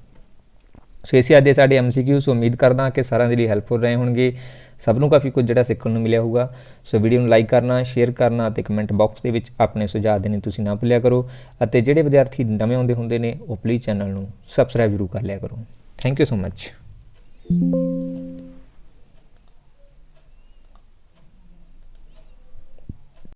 ਸੋ ਇਸੇ ਅੱਜ ਦੇ ਸਾਡੇ MCQ। ਸੋ ਉਮੀਦ ਕਰਦਾ ਕਿ ਸਾਰਿਆਂ ਦੇ ਲਈ ਹੈਲਪਫੁਲ ਰਹੇ ਹੋਣਗੇ, ਸਭ ਨੂੰ ਕਾਫੀ ਕੁਝ ਜਿਹੜਾ ਸਿੱਖਣ ਨੂੰ ਮਿਲਿਆ ਹੋਊਗਾ। ਸੋ ਵੀਡੀਓ ਨੂੰ ਲਾਈਕ ਕਰਨਾ, ਸ਼ੇਅਰ ਕਰਨਾ ਅਤੇ ਕਮੈਂਟ ਬਾਕਸ ਦੇ ਵਿੱਚ ਆਪਣੇ ਸੁਝਾਅ ਦੇਣੇ ਤੁਸੀਂ ਨਾ ਭੁੱਲਿਆ ਕਰੋ। ਅਤੇ ਜਿਹੜੇ ਵਿਦਿਆਰਥੀ ਨਵੇਂ ਆਉਂਦੇ ਹੁੰਦੇ ਨੇ ਉਹ ਪਲੀਜ਼ ਚੈਨਲ ਨੂੰ ਸਬਸਕ੍ਰਾਈਬ ਜ਼ਰੂਰ ਕਰ ਲਿਆ ਕਰੋ। Thank you so much.